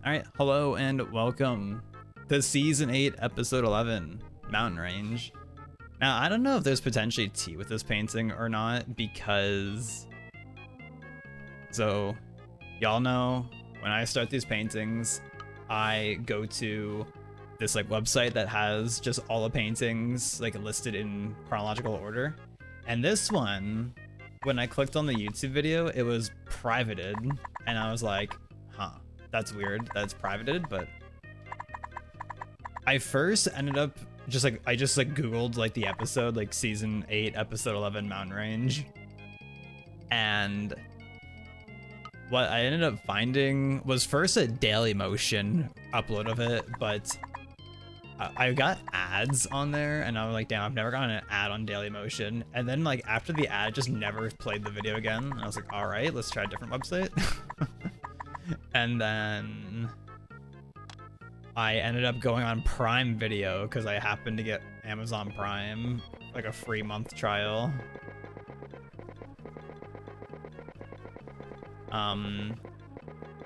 All right, hello and welcome to Season 8, Episode 11, Mountain Range. Now, I don't know if there's potentially tea with this painting or not because... So, y'all know, when I start these paintings, I go to this website that has just all the paintings listed in chronological order. And this one, when I clicked on the YouTube video, it was privated, and I was like, huh. That's weird that it's privated, but I first ended up I just googled the episode, season 8 episode 11 Mountain Range, and what I ended up finding was first a Daily Motion upload of it, but I got ads on there and I was like, damn, I've never gotten an ad on Daily Motion. And then after the ad, just never played the video again, and I was like, all right, let's try a different website. And then I ended up going on Prime Video because I happened to get Amazon Prime, a free month trial. And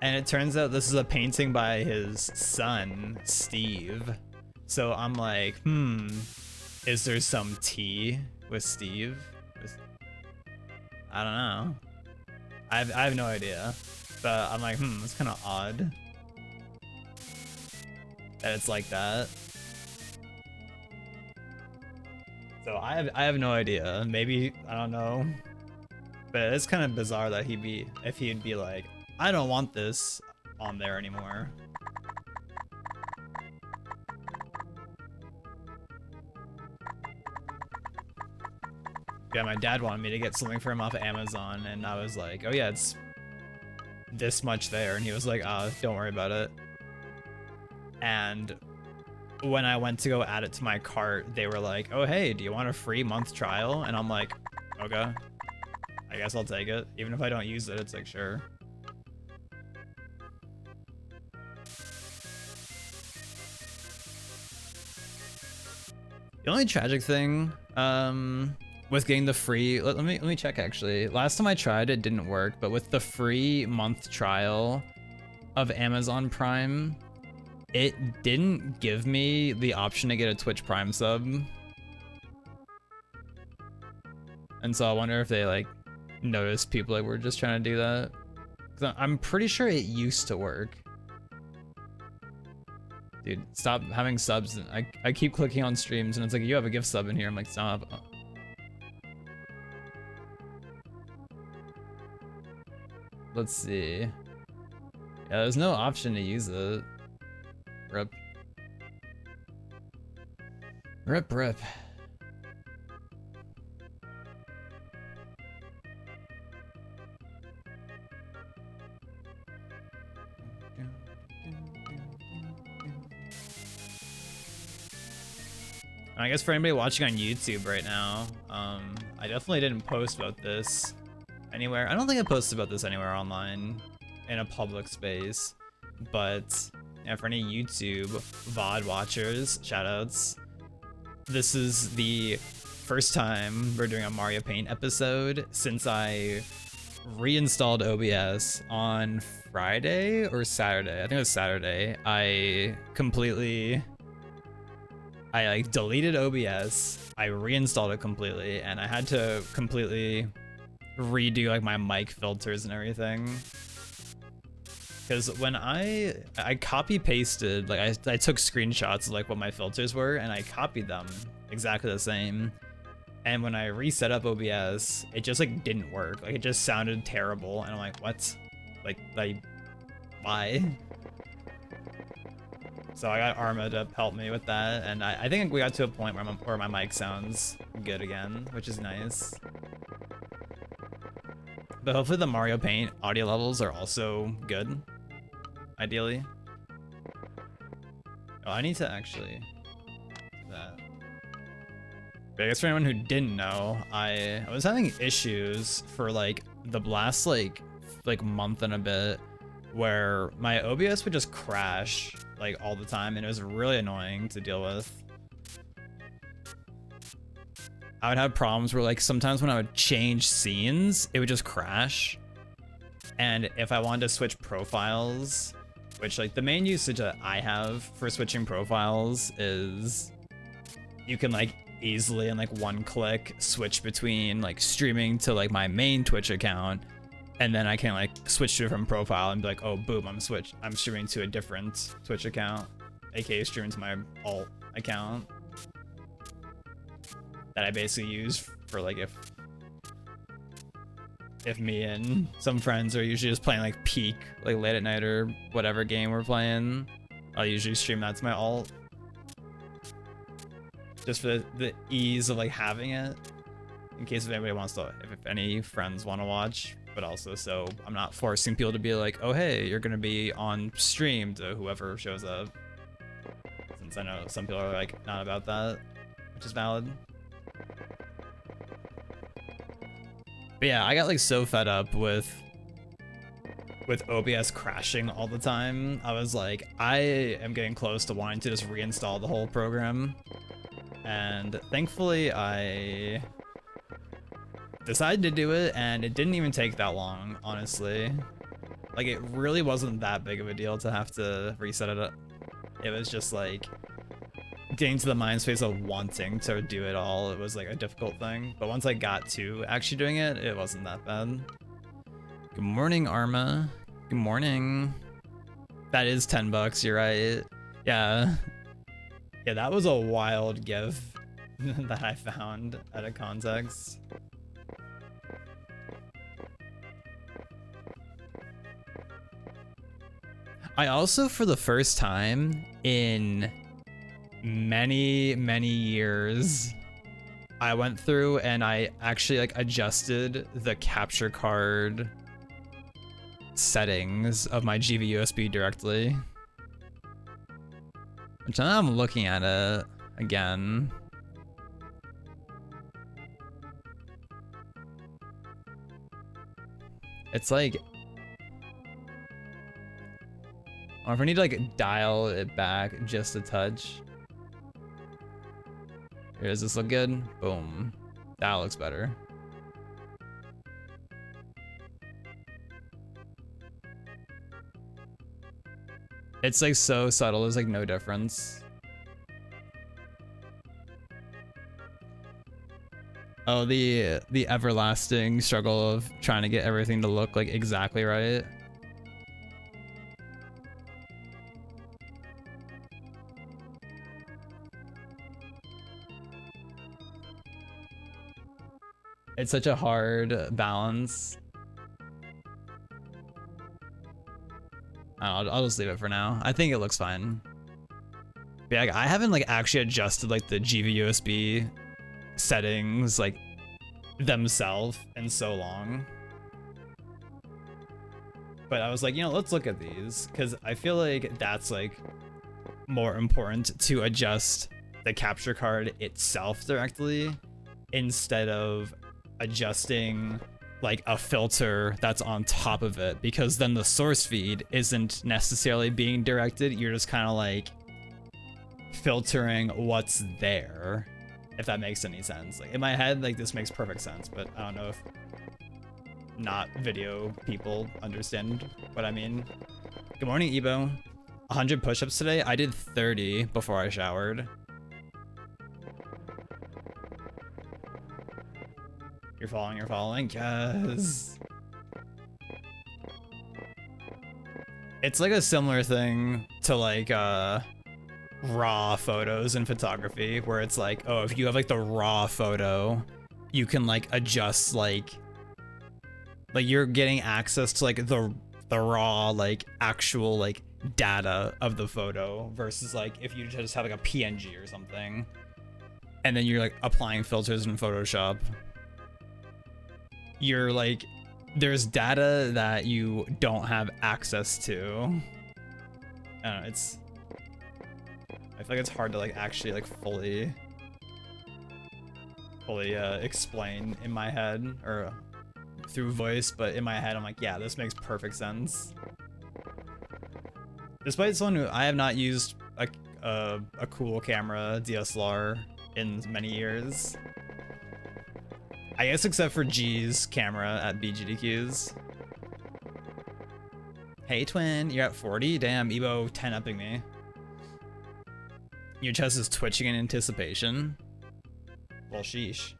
it turns out this is a painting by his son, Steve. So I'm like, is there some tea with Steve? I don't know. I have no idea. But I'm like, it's kind of odd that it's like that. So I have no idea. Maybe, I don't know. But it's kind of bizarre that he'd be like, I don't want this on there anymore. Yeah, my dad wanted me to get something for him off of Amazon, and I was like, oh yeah, it's this much there, and he was like, don't worry about it. And when I went to go add it to my cart, they were like, oh hey, do you want a free month trial? And I'm like, okay, I guess I'll take it. Even if I don't use it, it's like, sure. The only tragic thing with getting the free, let me check actually. Last time I tried, it didn't work, but with the free month trial of Amazon Prime, it didn't give me the option to get a Twitch Prime sub. And so I wonder if they noticed people were just trying to do that. 'Cause I'm pretty sure it used to work. Dude, stop having subs. I keep clicking on streams and it's like, you have a gift sub in here. I'm like, stop. Let's see. Yeah, there's no option to use it. Rip. Rip, rip. I guess for anybody watching on YouTube right now, I definitely didn't post about this anywhere. I don't think I posted about this anywhere online in a public space, but yeah, for any YouTube VOD watchers, shoutouts. This is the first time we're doing a Mario Paint episode since I reinstalled OBS on Friday or Saturday. I think it was Saturday. I deleted OBS, I reinstalled it completely, and I had to completely redo my mic filters and everything. Because when I copy pasted, I took screenshots of what my filters were and I copied them exactly the same. And when I reset up OBS, it just didn't work. It just sounded terrible, and I'm like, what? Why? So I got Arma to help me with that, and I think we got to a point where my mic sounds good again, which is nice. But hopefully the Mario Paint audio levels are also good, ideally. Oh, I need to actually do that. But I guess for anyone who didn't know, I was having issues for the last month and a bit, where my OBS would just crash all the time, and it was really annoying to deal with. I would have problems where sometimes when I would change scenes, it would just crash. And if I wanted to switch profiles, which like the main usage that I have for switching profiles is you can like easily in like one click switch between like streaming to like my main Twitch account, and then I can like switch to a different profile and be like, oh boom, I'm streaming to a different Twitch account, aka streaming to my alt account that I basically use for like if me and some friends are usually just playing like Peak, like late at night or whatever game we're playing, I'll usually stream that to my alt. Just for the ease of like having it, in case if anybody wants to, if any friends want to watch, but also so I'm not forcing people to be like, oh hey, you're gonna be on stream to whoever shows up. Since I know some people are like not about that, which is valid. But yeah, I got like so fed up with OBS crashing all the time. I was like, I am getting close to wanting to just reinstall the whole program. And thankfully I decided to do it, and it didn't even take that long, honestly. Like, it really wasn't that big of a deal to have to reset it up. It was just like getting to the mind space of wanting to do it all. It was like a difficult thing, but once I got to actually doing it, it wasn't that bad. Good morning, Arma. Good morning. That is $10, you're right. Yeah. Yeah, that was a wild gif that I found out of context. I also, for the first time in many, many years, I went through and I actually like adjusted the capture card settings of my GV-USB directly. Which now I'm looking at it again. It's like, or if I need to like dial it back just a touch. Here, does this look good? Boom. That looks better. It's like so subtle, there's like no difference. Oh, the everlasting struggle of trying to get everything to look like exactly right. It's such a hard balance. I'll just leave it for now. I think it looks fine. But yeah, I haven't like actually adjusted like the GV-USB settings like themselves in so long. But I was like, you know, let's look at these, because I feel like that's like more important to adjust the capture card itself directly instead of adjusting like a filter that's on top of it, because then the source feed isn't necessarily being directed. You're just kind of like filtering what's there, if that makes any sense. Like in my head, like this makes perfect sense, but I don't know if not video people understand what I mean. Good morning, Ebo. 100 push-ups today. I did 30 before I showered. You're following, yes. It's like a similar thing to like raw photos in photography, where it's like, oh, if you have like the raw photo, you can like adjust like you're getting access to like the raw like actual like data of the photo, versus like if you just have like a PNG or something and then you're like applying filters in Photoshop. You're like, there's data that you don't have access to. I don't know, I feel like it's hard to like actually like fully explain in my head or through voice, but in my head I'm like, yeah, this makes perfect sense. Despite someone who I have not used a cool camera DSLR in many years. I guess except for G's camera at BGDQs. Hey, twin, you're at 40? Damn, Ebo 10-upping me. Your chest is twitching in anticipation. Well, sheesh.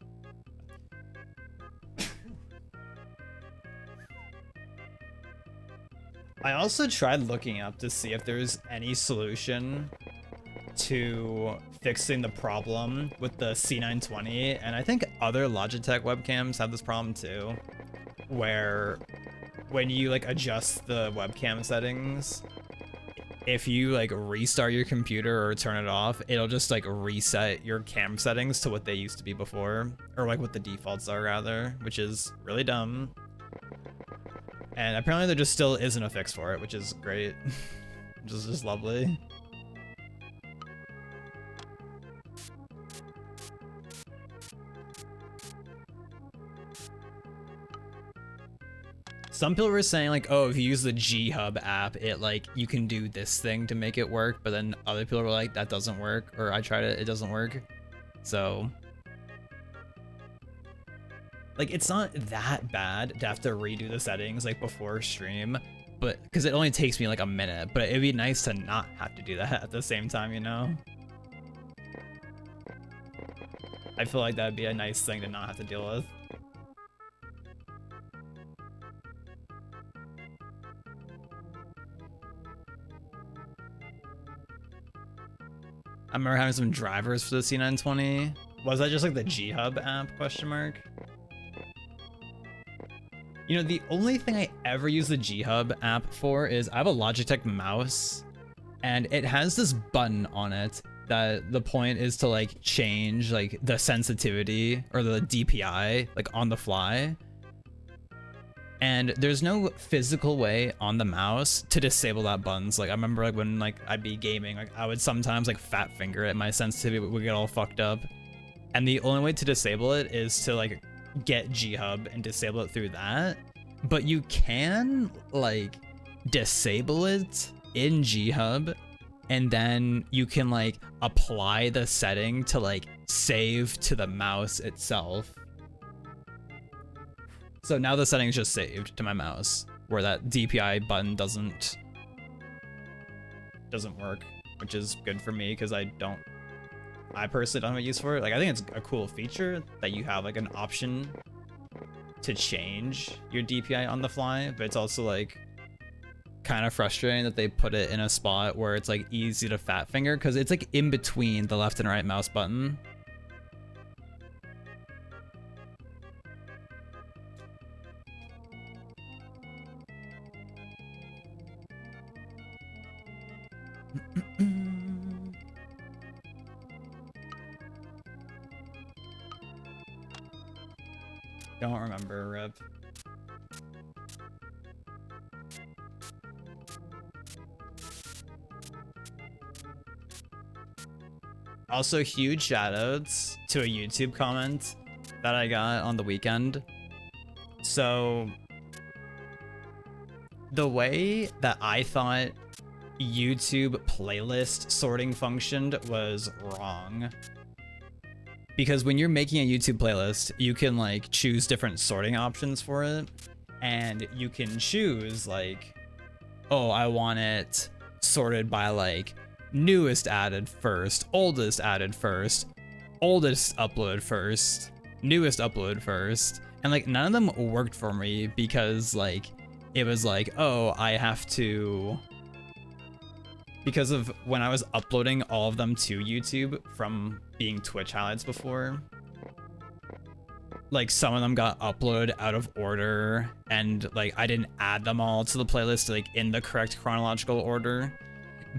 I also tried looking up to see if there's any solution to fixing the problem with the C920, and I think other Logitech webcams have this problem too, where when you like adjust the webcam settings, if you like restart your computer or turn it off, it'll just like reset your cam settings to what they used to be before, or like what the defaults are rather, which is really dumb. And apparently there just still isn't a fix for it, which is great. Which is just lovely. Some people were saying like, oh, if you use the G-Hub app, it like, you can do this thing to make it work, but then other people were like, that doesn't work, or I tried it, it doesn't work. So, like, it's not that bad to have to redo the settings like before stream, but because it only takes me like a minute, but it'd be nice to not have to do that at the same time, you know? I feel like that'd be a nice thing to not have to deal with. I remember having some drivers for the C920. Was that just like the G-Hub app, question mark? You know, the only thing I ever use the G-Hub app for is I have a Logitech mouse, and it has this button on it that the point is to like change like the sensitivity or the DPI like on the fly. And there's no physical way on the mouse to disable that buttons. Like I remember like when like I'd be gaming, like I would sometimes like fat finger it, my sensitivity would get all fucked up. And the only way to disable it is to like get G-Hub and disable it through that. But you can like disable it in G-Hub, and then you can like apply the setting to like save to the mouse itself. So now the setting is just saved to my mouse, where that DPI button doesn't work, which is good for me because I personally don't have a use for it. Like I think it's a cool feature that you have like an option to change your DPI on the fly, but it's also like kind of frustrating that they put it in a spot where it's like easy to fat finger because it's like in between the left and right mouse button. Don't remember, Rip. Also, huge shoutouts to a YouTube comment that I got on the weekend. So, the way that I thought YouTube playlist sorting functioned was wrong. Because when you're making a YouTube playlist, you can like choose different sorting options for it. And you can choose like, oh, I want it sorted by like newest added first, oldest added first, oldest upload first, newest upload first. And like none of them worked for me because like it was like, oh, I have to, because of when I was uploading all of them to YouTube from being Twitch highlights before, like some of them got uploaded out of order and like I didn't add them all to the playlist like in the correct chronological order.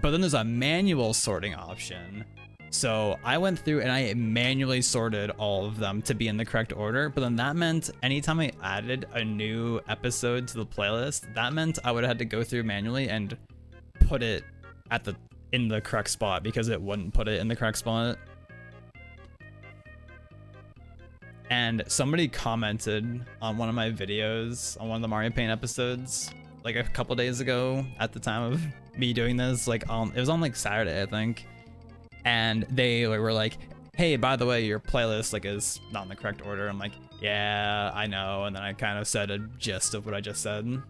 But then there's a manual sorting option. So I went through and I manually sorted all of them to be in the correct order. But then that meant anytime I added a new episode to the playlist, that meant I would have had to go through manually and put it in the correct spot because it wouldn't put it in the correct spot. And somebody commented on one of my videos on one of the Mario Paint episodes like a couple days ago at the time of me doing this, like it was on like Saturday, I think. And they were like, hey, by the way, your playlist like is not in the correct order. I'm like, yeah, I know. And then I kind of said a gist of what I just said.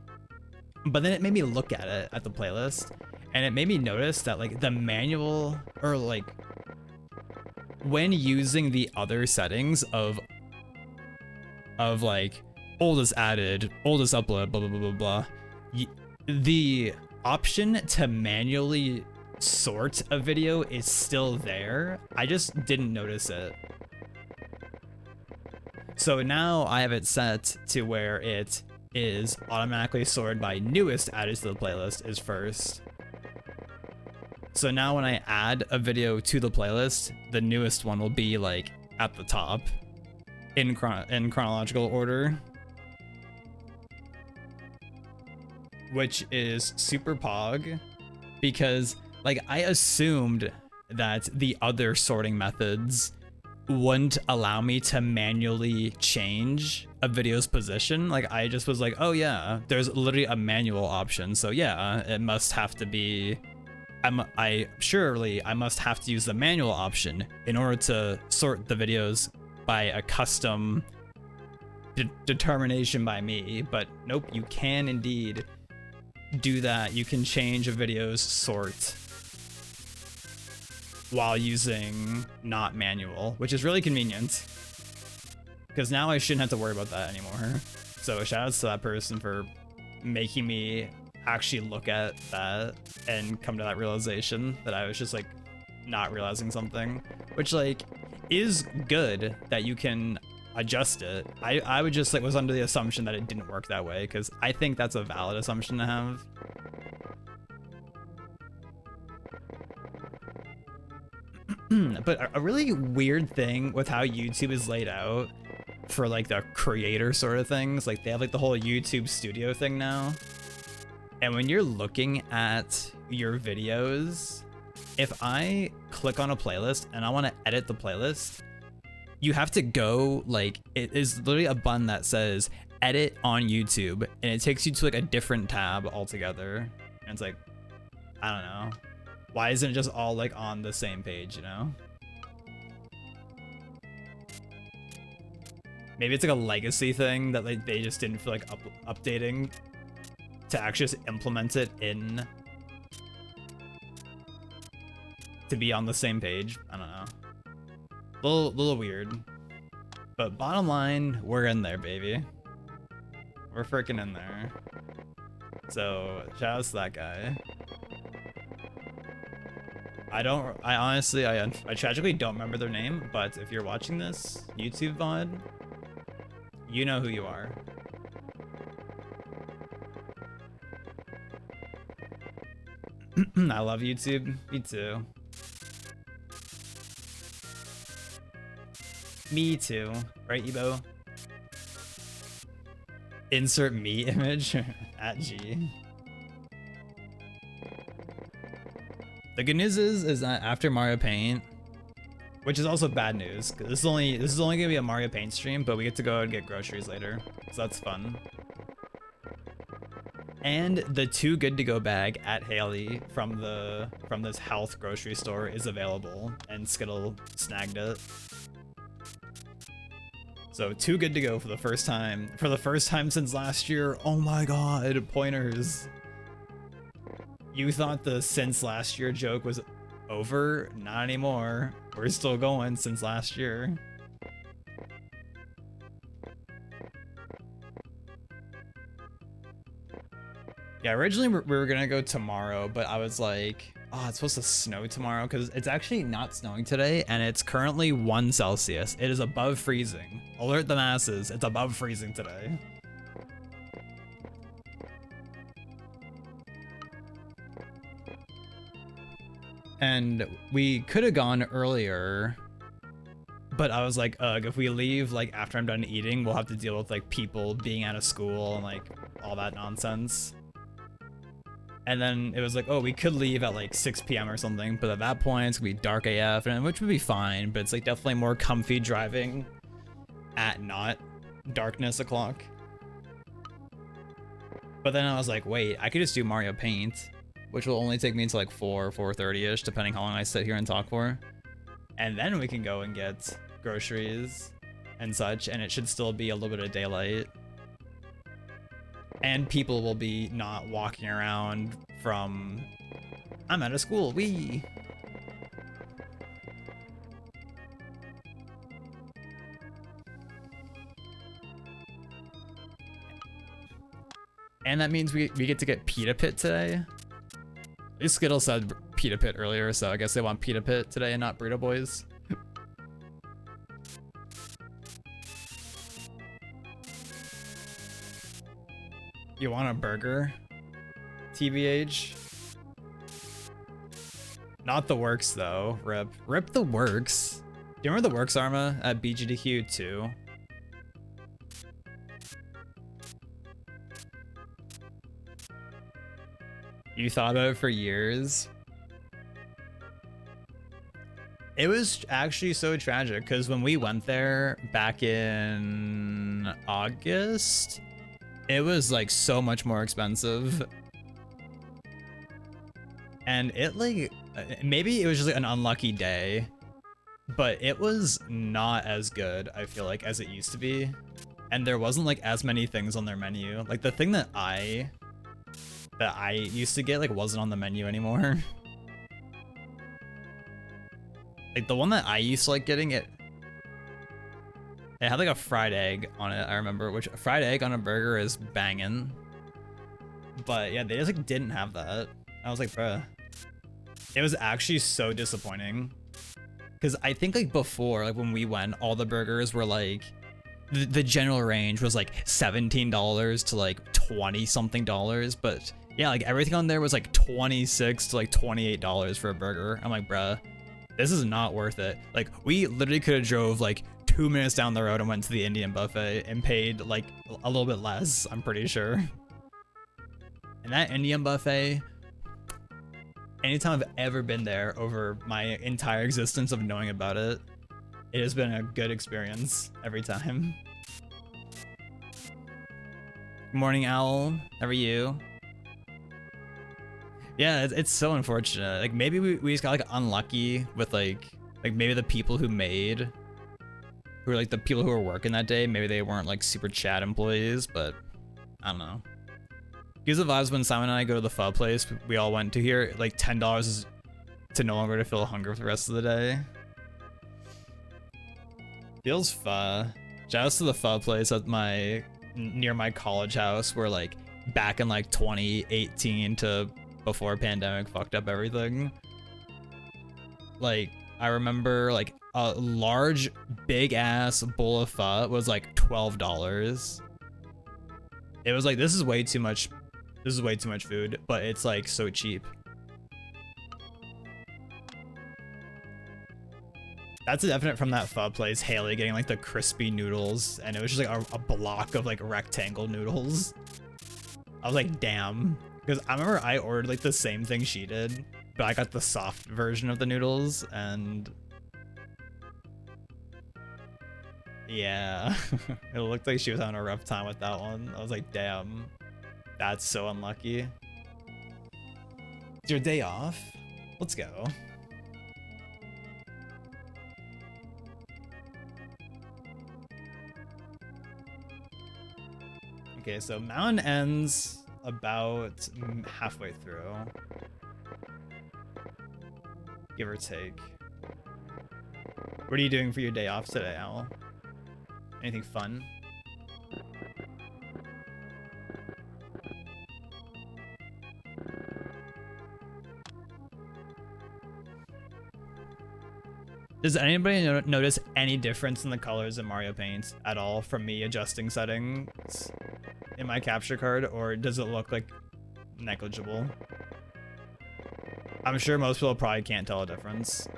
But then it made me look at it, at the playlist, and it made me notice that like the manual, or like when using the other settings of like oldest added, oldest upload, blah blah blah blah blah, the option to manually sort a video is still there. I just didn't notice it. So now I have it set to where it is automatically sorted by newest added to the playlist is first. So now when I add a video to the playlist, the newest one will be like at the top in chronological order, which is super pog, because like I assumed that the other sorting methods wouldn't allow me to manually change a video's position. Like I just was like, oh yeah, there's literally a manual option, so yeah, it must have to be, I must have to use the manual option in order to sort the videos by a custom determination by me. But nope, you can indeed do that. You can change a video's sort while using not manual, which is really convenient, because now I shouldn't have to worry about that anymore. So shout outs to that person for making me actually look at that and come to that realization that I was just like not realizing something, which like is good that you can adjust it. I would just like was under the assumption that it didn't work that way, because I think that's a valid assumption to have. But a really weird thing with how YouTube is laid out for like the creator sort of things, like they have like the whole YouTube studio thing now. And when you're looking at your videos, if I click on a playlist and I want to edit the playlist, you have to go like, it is literally a button that says edit on YouTube, and it takes you to like a different tab altogether. And it's like, I don't know. Why isn't it just all like on the same page, you know? Maybe it's like a legacy thing that like they just didn't feel like updating to actually just implement it in to be on the same page. I don't know. Little weird. But bottom line, we're in there, baby. We're freaking in there. So shout out to that guy. I honestly, I tragically don't remember their name, but if you're watching this YouTube VOD, you know who you are. I love YouTube. Me too. Me too. Right, Ebo? Insert me image at G. The good news is that after Mario Paint, which is also bad news, because this is only gonna be a Mario Paint stream, but we get to go and get groceries later, so that's fun. And the Too Good to Go bag at Haley from this health grocery store is available, and Skittle snagged it. So Too Good to Go for the first time since last year. Oh my god, pointers. You thought the since last year joke was over? Not anymore. We're still going since last year. Yeah, originally we were gonna go tomorrow, but I was like, oh, it's supposed to snow tomorrow, because it's actually not snowing today, and it's currently 1 Celsius. It is above freezing. Alert the masses, it's above freezing today. And we could have gone earlier, but I was like, ugh, if we leave like after I'm done eating, we'll have to deal with like people being out of school and like all that nonsense. And then it was like, oh, we could leave at like 6 p.m. or something, but at that point it's gonna be dark AF, and which would be fine, but it's like definitely more comfy driving at not darkness o'clock. But then I was like, wait, I could just do Mario Paint, which will only take me until like 4:30ish, depending how long I sit here and talk for. And then we can go and get groceries and such, and it should still be a little bit of daylight. And people will be not walking around from, I'm out of school, wee. And that means we get to get Pita Pit today. Skittle said Pita Pit earlier, so I guess they want Pita Pit today and not Burrito Boys. You want a burger? TBH? Not the works though, rip. Rip the works. Do you remember the works, Arma, at BGDQ 2? You thought about it for years? It was actually so tragic because when we went there back in August, it was like so much more expensive. And it like, maybe it was just like an unlucky day, but it was not as good, I feel like, as it used to be. And there wasn't like as many things on their menu. Like the thing that I used to get like wasn't on the menu anymore. Like the one that I used to like getting, it had like a fried egg on it, I remember, which a fried egg on a burger is banging. But yeah, they just like didn't have that. I was like, bruh. It was actually so disappointing. Cause I think like before, like when we went, all the burgers were like, the general range was like $17 to like 20 something dollars. But yeah, like everything on there was like $26 to like $28 for a burger. I'm like, bruh, this is not worth it. Like we literally could have drove like 2 minutes down the road and went to the Indian buffet and paid like a little bit less, I'm pretty sure. And that Indian buffet, anytime I've ever been there over my entire existence of knowing about it, it has been a good experience every time. Good morning, Owl. How are you? Yeah, it's so unfortunate. Like maybe we just got like unlucky with like maybe the people who made, who were like the people who were working that day, maybe they weren't like super chat employees, but I don't know. Gives the vibes when Simon and I go to the pho place we all went to here, like $10 is to no longer to feel hunger for the rest of the day. Feels pho. Shout outs to the pho place at near my college house where like back in like 2018 to before pandemic fucked up everything. Like I remember like a large big ass bowl of pho was like $12. It was like, this is way too much food, but it's like so cheap. That's a definite from that pho place, Haley getting like the crispy noodles, and it was just like a block of like rectangle noodles. I was like, damn. Because I remember I ordered like the same thing she did, but I got the soft version of the noodles, and yeah, it looked like she was having a rough time with that one. I was like, damn, that's so unlucky. It's your day off? Let's go. Okay, so mountain ends about halfway through, give or take. What are you doing for your day off today, Owl? Anything fun? Does anybody notice any difference in the colors in Mario Paint at all from me adjusting settings in my capture card, or does it look like negligible? I'm sure most people probably can't tell a difference.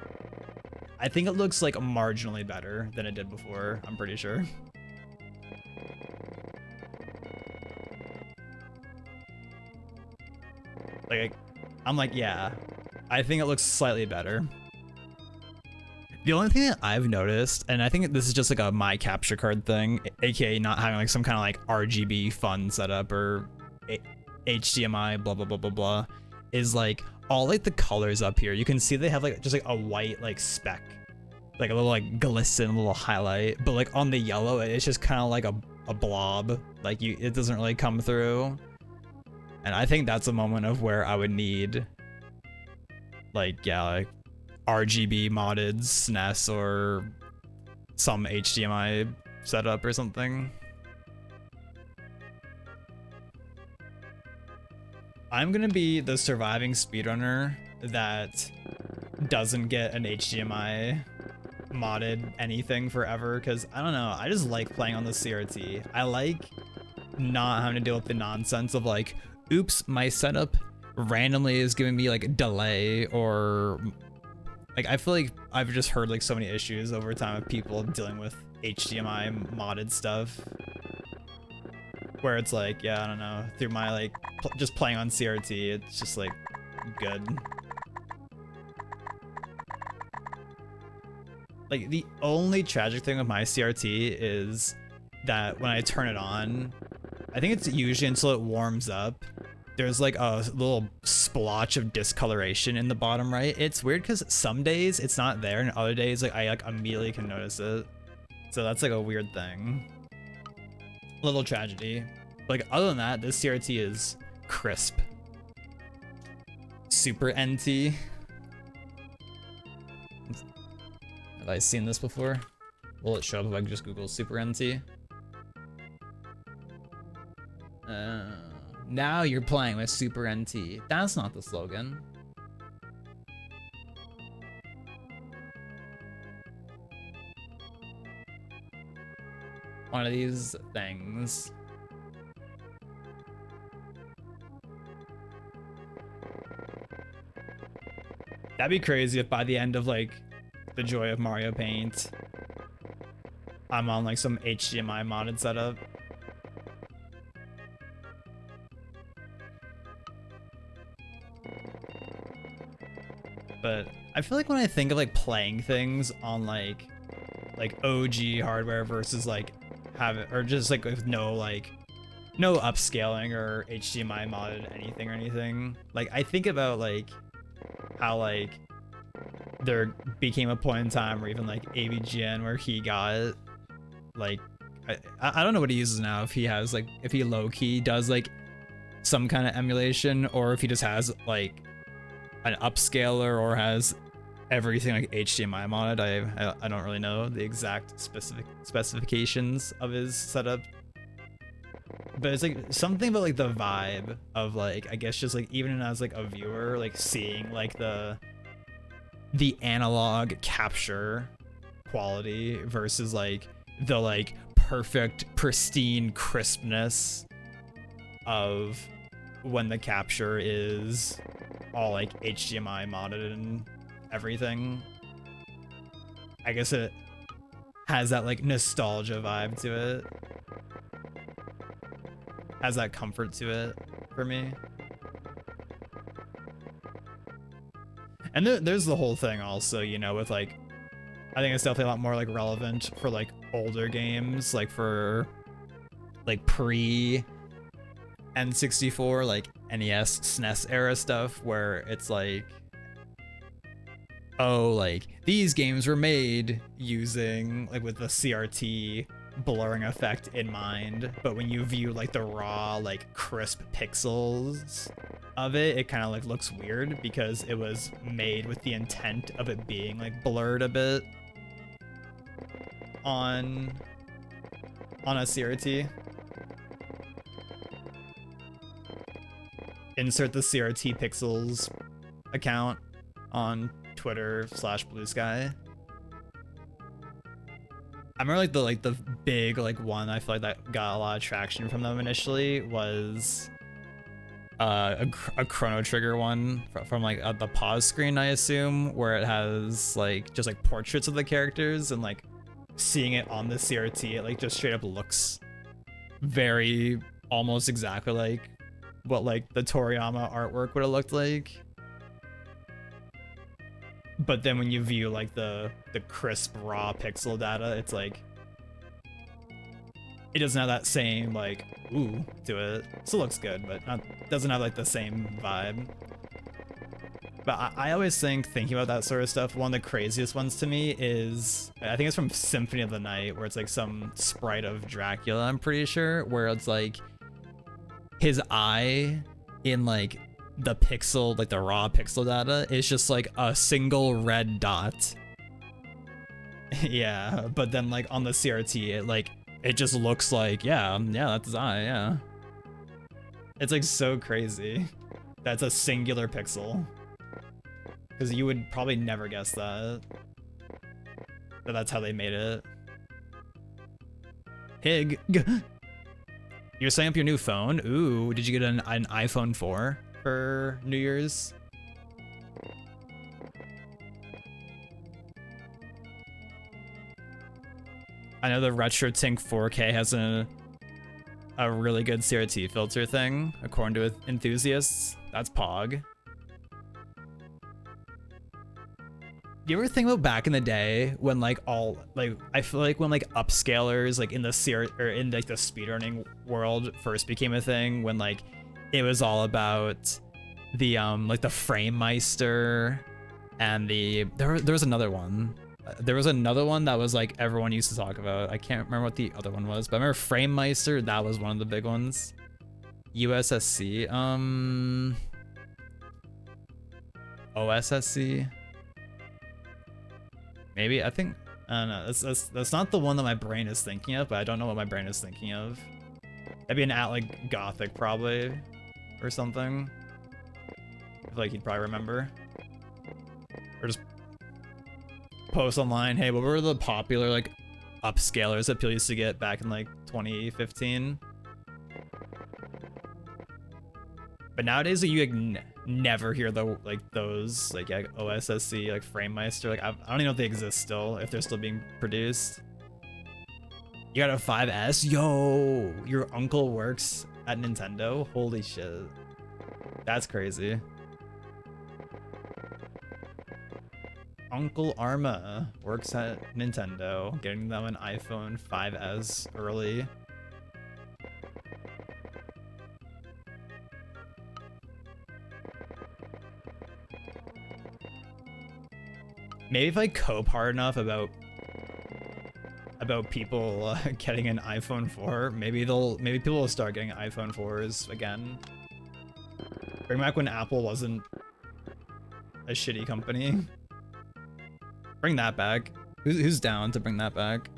I think it looks like marginally better than it did before, I'm pretty sure. Like, I'm like, yeah, I think it looks slightly better. The only thing that I've noticed, and I think this is just like a my capture card thing, aka not having like some kind of like RGB fun setup or HDMI blah blah blah blah blah, is like all like the colors up here. You can see they have like just like a white like speck, like a little like glisten, a little highlight, but like on the yellow it's just kind of like a a blob. Like it doesn't really come through. And I think that's a moment of where I would need like, yeah, like RGB modded SNES or some HDMI setup or something. I'm gonna be the surviving speedrunner that doesn't get an HDMI modded anything forever, because I don't know, I just like playing on the CRT. I like not having to deal with the nonsense of like, oops, my setup randomly is giving me like a delay, or like I feel like I've just heard like so many issues over time of people dealing with HDMI modded stuff where it's like, yeah, I don't know, through my like just playing on CRT, it's just like good. Like the only tragic thing with my CRT is that when I turn it on, I think it's usually until it warms up, there's like a little splotch of discoloration in the bottom right. It's weird because some days it's not there and other days like I like immediately can notice it. So that's like a weird thing. Little tragedy. Like other than that, this CRT is crisp. Super NT. Have I seen this before? Will it show up if I just Google Super NT? Now you're playing with Super NT. That's not the slogan. One of these things. That'd be crazy if by the end of like the joy of Mario Paint, I'm on like some HDMI modded setup. But I feel like when I think of like playing things on like OG hardware versus like have it, or just like with no upscaling or HDMI modded anything, like I think about like how like there became a point in time where even like AVGN where he got like I don't know what he uses now, if he has like, if he low-key does like some kind of emulation or if he just has like an upscaler or has everything like HDMI modded. I don't really know the exact specifications of his setup, but it's like something about like the vibe of like, I guess just like even as like a viewer, like seeing like the analog capture quality versus like the like perfect pristine crispness of when the capture is all like HDMI modded and everything. I guess it has that like nostalgia vibe to it. Has that comfort to it for me. And there's the whole thing also, you know, with like, I think it's definitely a lot more like relevant for like older games, like for like pre N64, like NES, SNES era stuff, where it's like, oh, like these games were made using like with the CRT blurring effect in mind, but when you view like the raw like crisp pixels of it, it kind of like looks weird because it was made with the intent of it being like blurred a bit on a CRT. Insert the CRT Pixels account on Twitter /Blue Sky. I remember like the big like one I feel like that got a lot of traction from them initially was a Chrono Trigger one from like the pause screen, I assume, where it has like just like portraits of the characters, and like seeing it on the CRT, it like just straight up looks very almost exactly like what like the Toriyama artwork would have looked like. But then when you view like the crisp raw pixel data, it's like it doesn't have that same like ooh to it. Still looks good, but doesn't have like the same vibe. But I always thinking about that sort of stuff, one of the craziest ones to me is, I think it's from Symphony of the Night, where it's like some sprite of Dracula, I'm pretty sure, where it's like his eye in like the pixel, like the raw pixel data, is just like a single red dot. Yeah, but then like on the CRT, it just looks like, yeah, that's his eye, yeah. It's like so crazy. That's a singular pixel. Because you would probably never guess that. But that's how they made it. Hig. You're setting up your new phone? Ooh, did you get an iPhone 4 for New Year's? I know the RetroTink 4K has a really good CRT filter thing, according to enthusiasts. That's Pog. Do you ever think about back in the day when I feel like when like upscalers like in the in like the speedrunning world first became a thing, when like it was all about the like the Framemeister and there was another one. There was another one that was like everyone used to talk about. I can't remember what the other one was, but I remember Framemeister, that was one of the big ones. USSC, OSSC. Maybe, I don't know. That's not the one that my brain is thinking of, but I don't know what my brain is thinking of. That'd be an like Gothic probably, or something. I feel like he'd probably remember. Or just post online, hey, what were the popular like upscalers that people used to get back in like 2015? But nowadays, like, you like, never hear those OSSC like Framemeister. Like I don't even know if they exist still, if they're still being produced. You got a 5S? Yo, your uncle works at Nintendo? Holy shit. That's crazy. Uncle Arma works at Nintendo, getting them an iPhone 5S early. Maybe if I cope hard enough about people getting an iPhone 4, maybe people will start getting iPhone 4s again. Bring back when Apple wasn't a shitty company. Bring that back. Who's down to bring that back?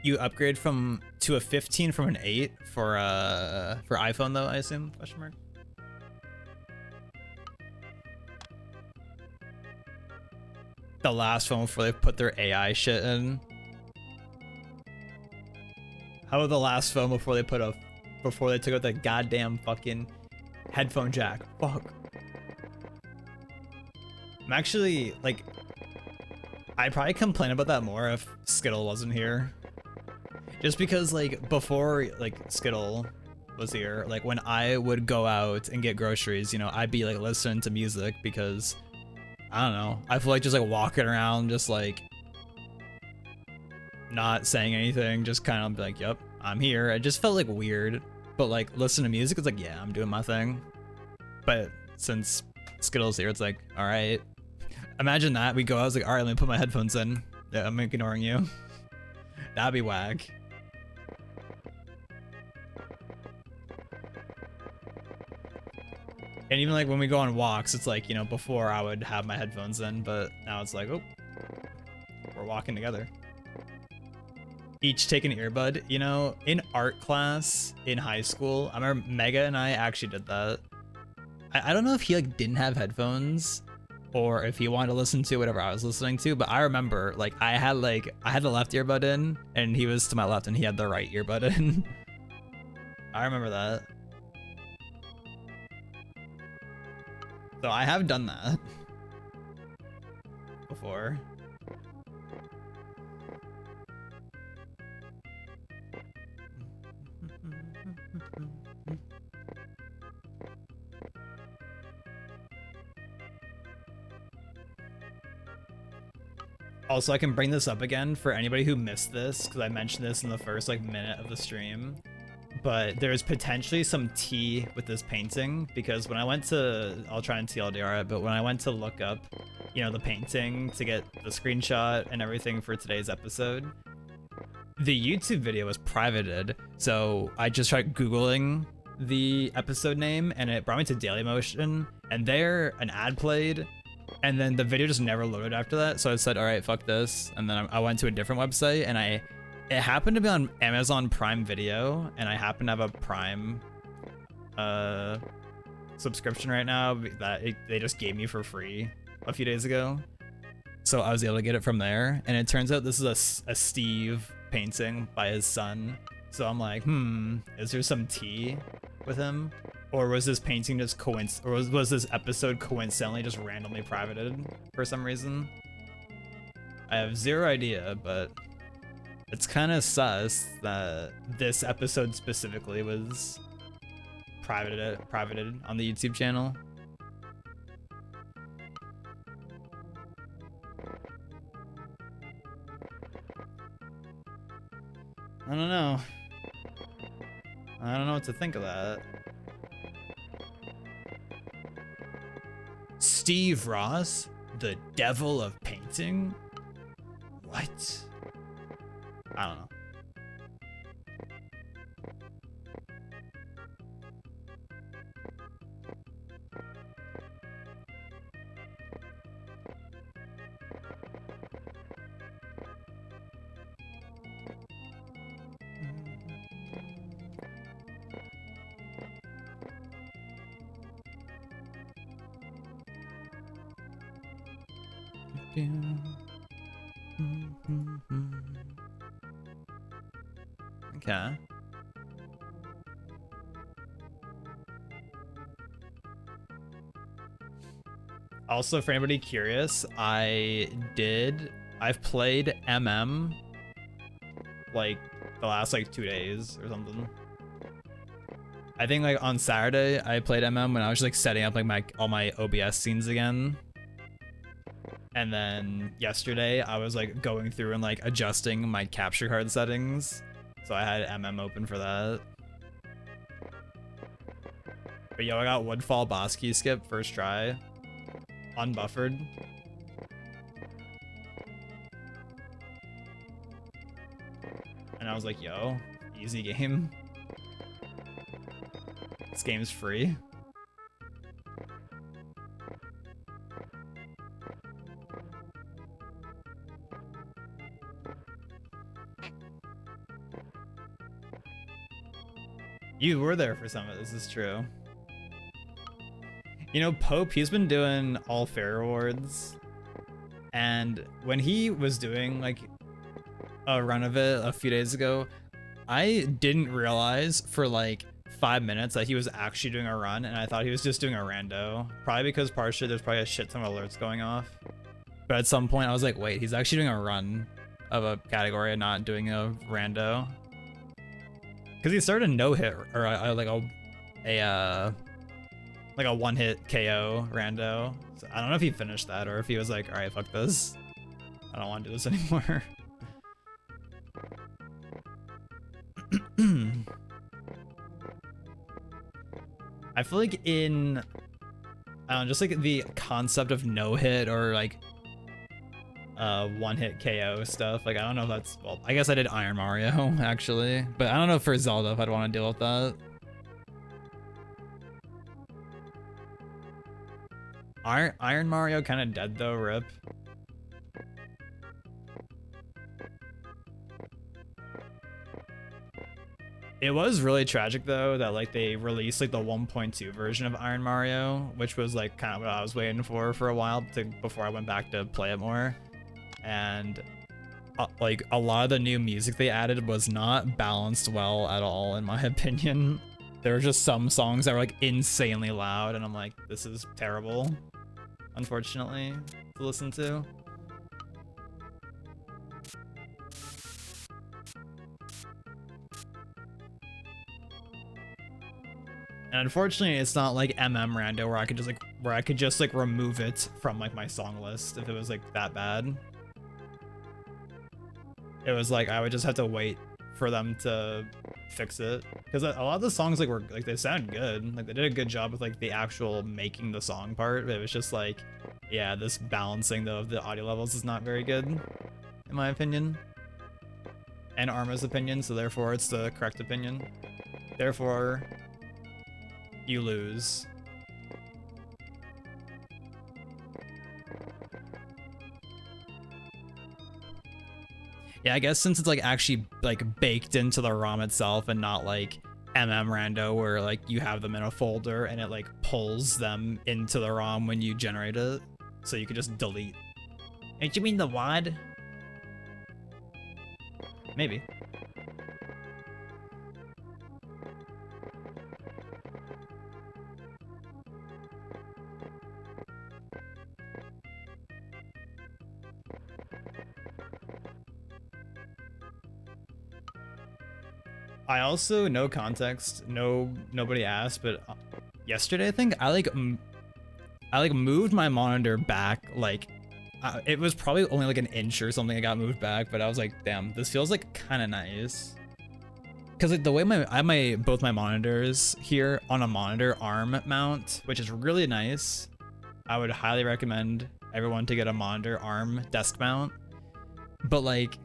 You upgrade to a 15 from an 8 for iPhone though, I assume? Question mark. The last phone before they put their AI shit in. How about the last phone before they took out the goddamn fucking headphone jack? Fuck. I'm actually like, I'd probably complain about that more if Skittle wasn't here. Just because like before like Skittle was here, like when I would go out and get groceries, you know, I'd be like listening to music because I don't know. I feel like just like walking around, just like not saying anything, just kind of like, yep, I'm here. It just felt like weird, but like listening to music, it's like, yeah, I'm doing my thing. But since Skittle's here, it's like, all right. Imagine that we go out, I was like, all right, let me put my headphones in. Yeah, I'm ignoring you. That'd be whack. And even like when we go on walks, it's like, you know, before I would have my headphones in, but now it's like, oh, we're walking together. Each take an earbud. You know, in art class in high school, I remember Mega and I actually did that. I don't know if he like didn't have headphones or if he wanted to listen to whatever I was listening to, but I remember like I had the left earbud in and he was to my left and he had the right earbud in. I remember that. So I have done that before. Also, I can bring this up again for anybody who missed this, because I mentioned this in the first like minute of the stream. But there's potentially some tea with this painting, because when I went to, I'll try and TLDR it, but when I went to look up, you know, the painting to get the screenshot and everything for today's episode, the YouTube video was privated. So I just tried Googling the episode name and it brought me to Dailymotion, and there an ad played, and then the video just never loaded after that. So I said, all right, fuck this. And then I went to a different website, and it happened to be on Amazon Prime Video, and I happen to have a Prime subscription right now that they just gave me for free a few days ago. So I was able to get it from there, and it turns out this is a Steve painting by his son. So I'm like, is there some tea with him? Or was this painting just or was this episode coincidentally just randomly privated for some reason? I have zero idea, but it's kind of sus that this episode specifically was privated on the YouTube channel. I don't know. I don't know what to think of that. Steve Ross, the devil of painting? What? I don't know. Okay. Also, for anybody curious, I've played MM like the last like 2 days or something. I think like on Saturday I played MM when I was just, like setting up like all my OBS scenes again. And then yesterday I was like going through and like adjusting my capture card settings. So I had MM open for that. But yo, I got Woodfall boss key skip first try. Unbuffered. And I was like, yo, easy game. This game's free. You were there for some of this, is true. You know, Pope, he's been doing all fair rewards. And when he was doing like a run of it a few days ago, I didn't realize for like 5 minutes that he was actually doing a run, and I thought he was just doing a rando. Probably because partially there's probably a shit ton of alerts going off. But at some point I was like, wait, he's actually doing a run of a category and not doing a rando. Because he started a no-hit, or like a one-hit KO rando. So I don't know if he finished that, or if he was like, all right, fuck this. I don't want to do this anymore. I feel like in, I don't know, just like the concept of no-hit or like one-hit KO stuff. Like, I don't know if that's, well, I guess I did Iron Mario, actually. But I don't know for Zelda if I'd want to deal with that. Iron Mario kind of dead, though, rip. It was really tragic, though, that, like, they released, like, the 1.2 version of Iron Mario, which was, like, kind of what I was waiting for a while before I went back to play it more. And like a lot of the new music they added was not balanced well at all, in my opinion. There were just some songs that were like insanely loud, and I'm like, this is terrible, unfortunately, to listen to. And unfortunately, it's not like MM Rando where I could just like remove it from like my song list if it was like that bad. it was like I would just have to wait for them to fix it, because a lot of the songs like were like they sound good, like they did a good job with like the actual making the song part, but it was just like, yeah, this balancing though of the audio levels is not very good in my opinion, and Arma's opinion, so therefore it's the correct opinion. Therefore, you lose. Yeah, I guess since it's like actually like baked into the ROM itself and not like Rando where like you have them in a folder and it like pulls them into the ROM when you generate it, so you could just delete. Ain't you mean the WAD? Maybe. I also, no context, nobody asked, but yesterday I think I moved my monitor back like it was probably only like an inch or something. I got moved back, but I was like, damn, this feels like kind of nice. Cause like the way I have both my monitors here on a monitor arm mount, which is really nice. I would highly recommend everyone to get a monitor arm desk mount, but like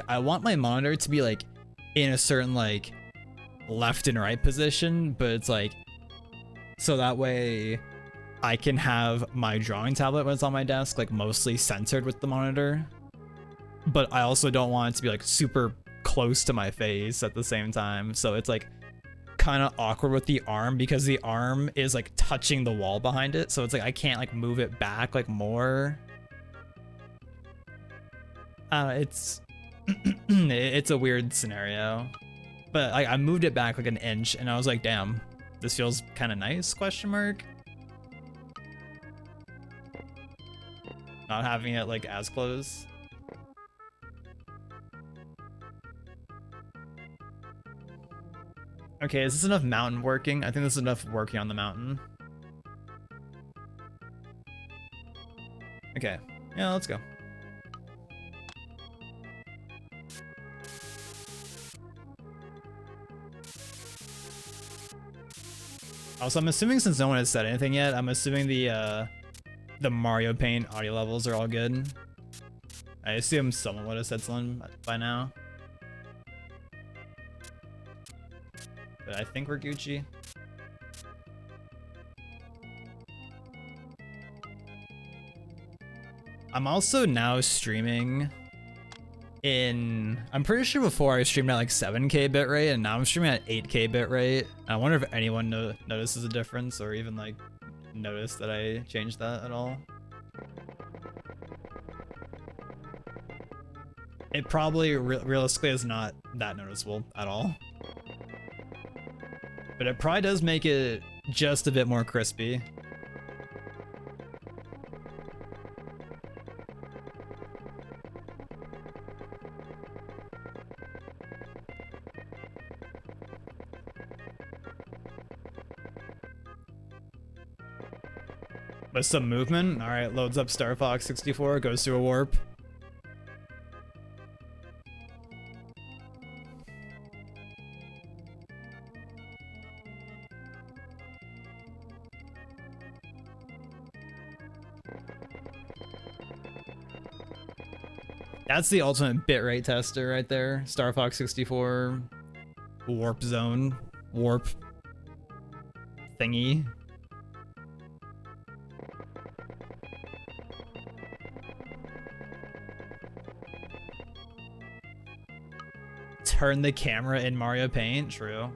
I want my monitor to be like in a certain like left and right position, but it's like so that way I can have my drawing tablet when it's on my desk like mostly centered with the monitor, but I also don't want it to be like super close to my face at the same time, so it's like kind of awkward with the arm because the arm is like touching the wall behind it, so it's like I can't like move it back like more. It's a weird scenario, but I moved it back like an inch and I was like, damn, this feels kind of nice, question mark. Not having it like as close. Okay, is this enough mountain working? I think this is enough working on the mountain. Okay, yeah, let's go. Also, I'm assuming since no one has said anything yet, I'm assuming the Mario Paint audio levels are all good. I assume someone would have said something by now. But I think we're Gucci. I'm also now streaming in, I'm pretty sure before I streamed at like 7K bitrate and now I'm streaming at 8K bitrate. I wonder if anyone notices a difference or even like noticed that I changed that at all. It probably realistically is not that noticeable at all. But it probably does make it just a bit more crispy. With some movement. Alright, loads up Star Fox 64, goes through a warp. That's the ultimate bitrate tester right there. Star Fox 64 warp zone, warp thingy. Turn the camera in Mario Paint, true.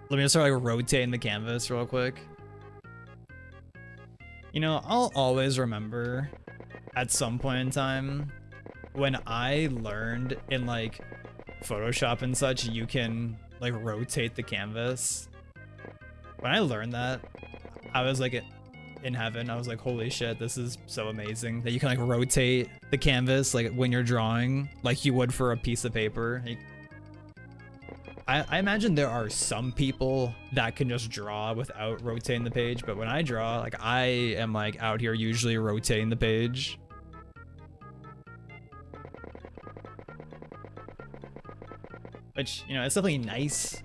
Let me just start like rotating the canvas real quick. You know, I'll always remember at some point in time when I learned in like Photoshop and such, you can like rotate the canvas. When I learned that, I was like in heaven. I was like, holy shit, this is so amazing that you can like rotate the canvas like when you're drawing like you would for a piece of paper. I imagine there are some people that can just draw without rotating the page, but when I draw, like I am like out here usually rotating the page. which, you know, it's definitely nice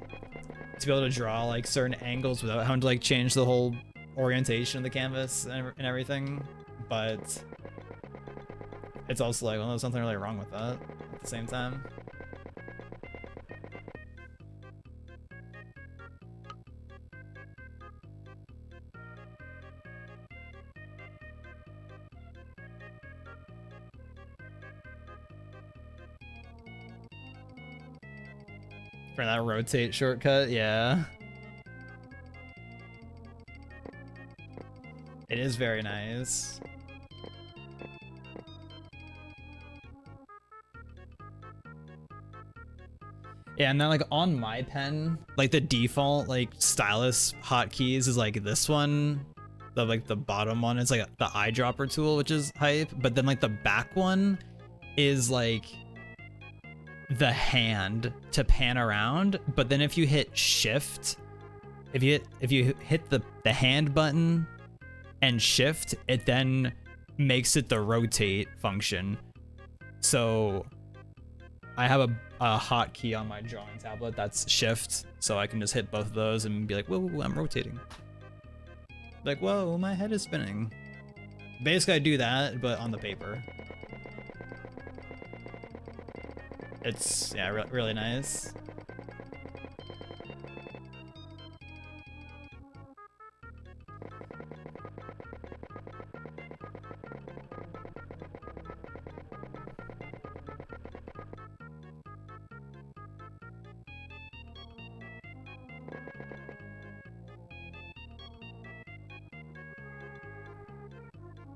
to be able to draw like certain angles without having to like change the whole orientation of the canvas and everything, but it's also like, well, there's something really wrong with that at the same time. For that rotate shortcut, yeah. It is very nice. Yeah, and then like on my pen, like the default like stylus hotkeys is like this one. The like the bottom one is like the eyedropper tool, which is hype, but then like the back one is like the hand to pan around, but then if you hit shift, if you hit the hand button and shift, it then makes it the rotate function. So I have a hotkey on my drawing tablet that's shift, so I can just hit both of those and be like, whoa, I'm rotating. Like, whoa, my head is spinning. Basically I do that, but on the paper. It's, yeah, really nice.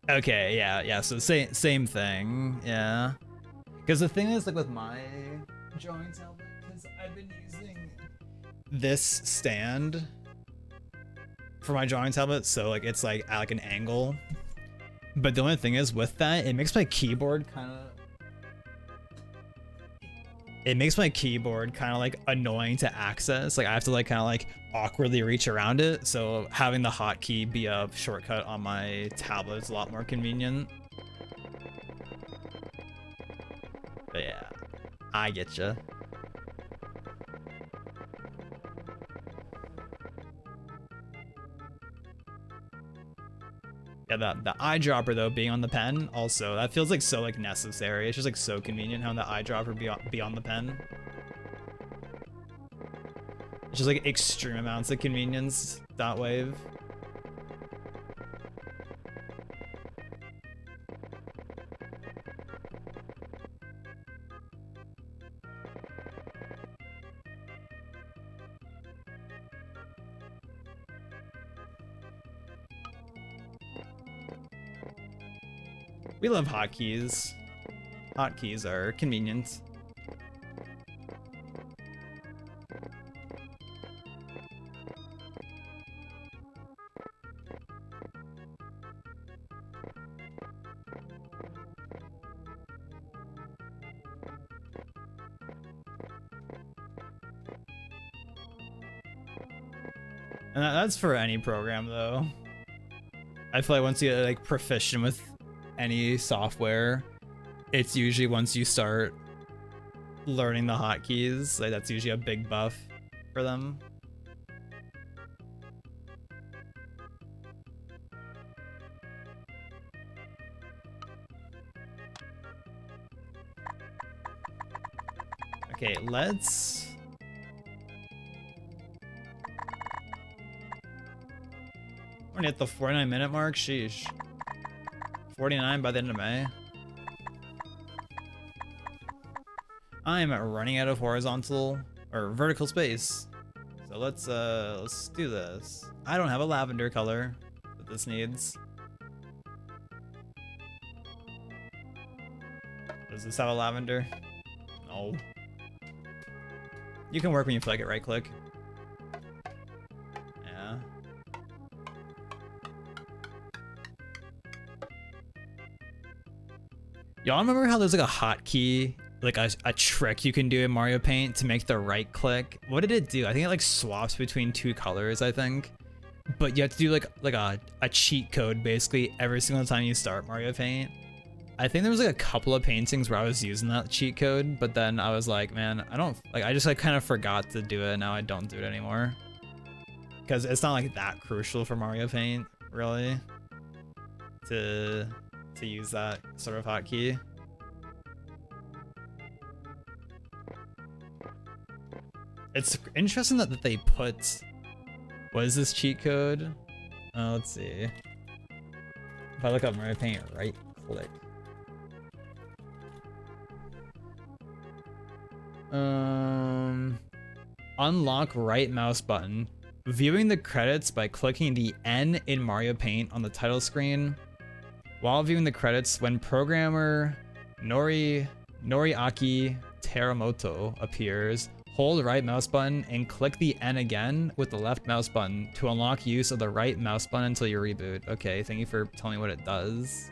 Okay, yeah, so same thing, yeah. Because the thing is, like, with my drawing tablet, because I've been using this stand for my drawing tablet, so, like, it's, like, at, like, an angle. But the only thing is, with that, it makes my keyboard kind of... It makes my keyboard kind of, like, annoying to access. Like, I have to, like, kind of, like, awkwardly reach around it. So having the hotkey be a shortcut on my tablet is a lot more convenient. But yeah, I getcha. Yeah, the eyedropper though being on the pen also, that feels like so like necessary. It's just like so convenient having the eyedropper be on the pen. It's just like extreme amounts of convenience, dot wave. We love hotkeys. Hotkeys are convenient. And that's for any program though. I feel like once you get like proficient with any software, it's usually once you start learning the hotkeys, like that's usually a big buff for them. Okay, let's... We're gonna hit the 49-minute mark, sheesh. 49 by the end of May. I'm running out of horizontal or vertical space. So let's do this. I don't have a lavender color that this needs. Does this have a lavender? No. You can work when you flick it, right click. Yeah. Y'all remember how there's like a hotkey, like a trick you can do in Mario Paint to make the right click? What did it do? I think it like swaps between two colors, I think. But you have to do like a cheat code basically every single time you start Mario Paint. I think there was like a couple of paintings where I was using that cheat code, but then I was like, man, I don't like. I just like kind of forgot to do it. Now I don't do it anymore because it's not like that crucial for Mario Paint, really, to use that sort of hotkey. It's interesting that they put. What is this cheat code? Let's see. If I look up Mario Paint, right click. Unlock right mouse button. Viewing the credits by clicking the N in Mario Paint on the title screen. While viewing the credits, when programmer Noriaki Teramoto appears, hold right mouse button and click the N again with the left mouse button to unlock use of the right mouse button until you reboot. Okay, thank you for telling me what it does.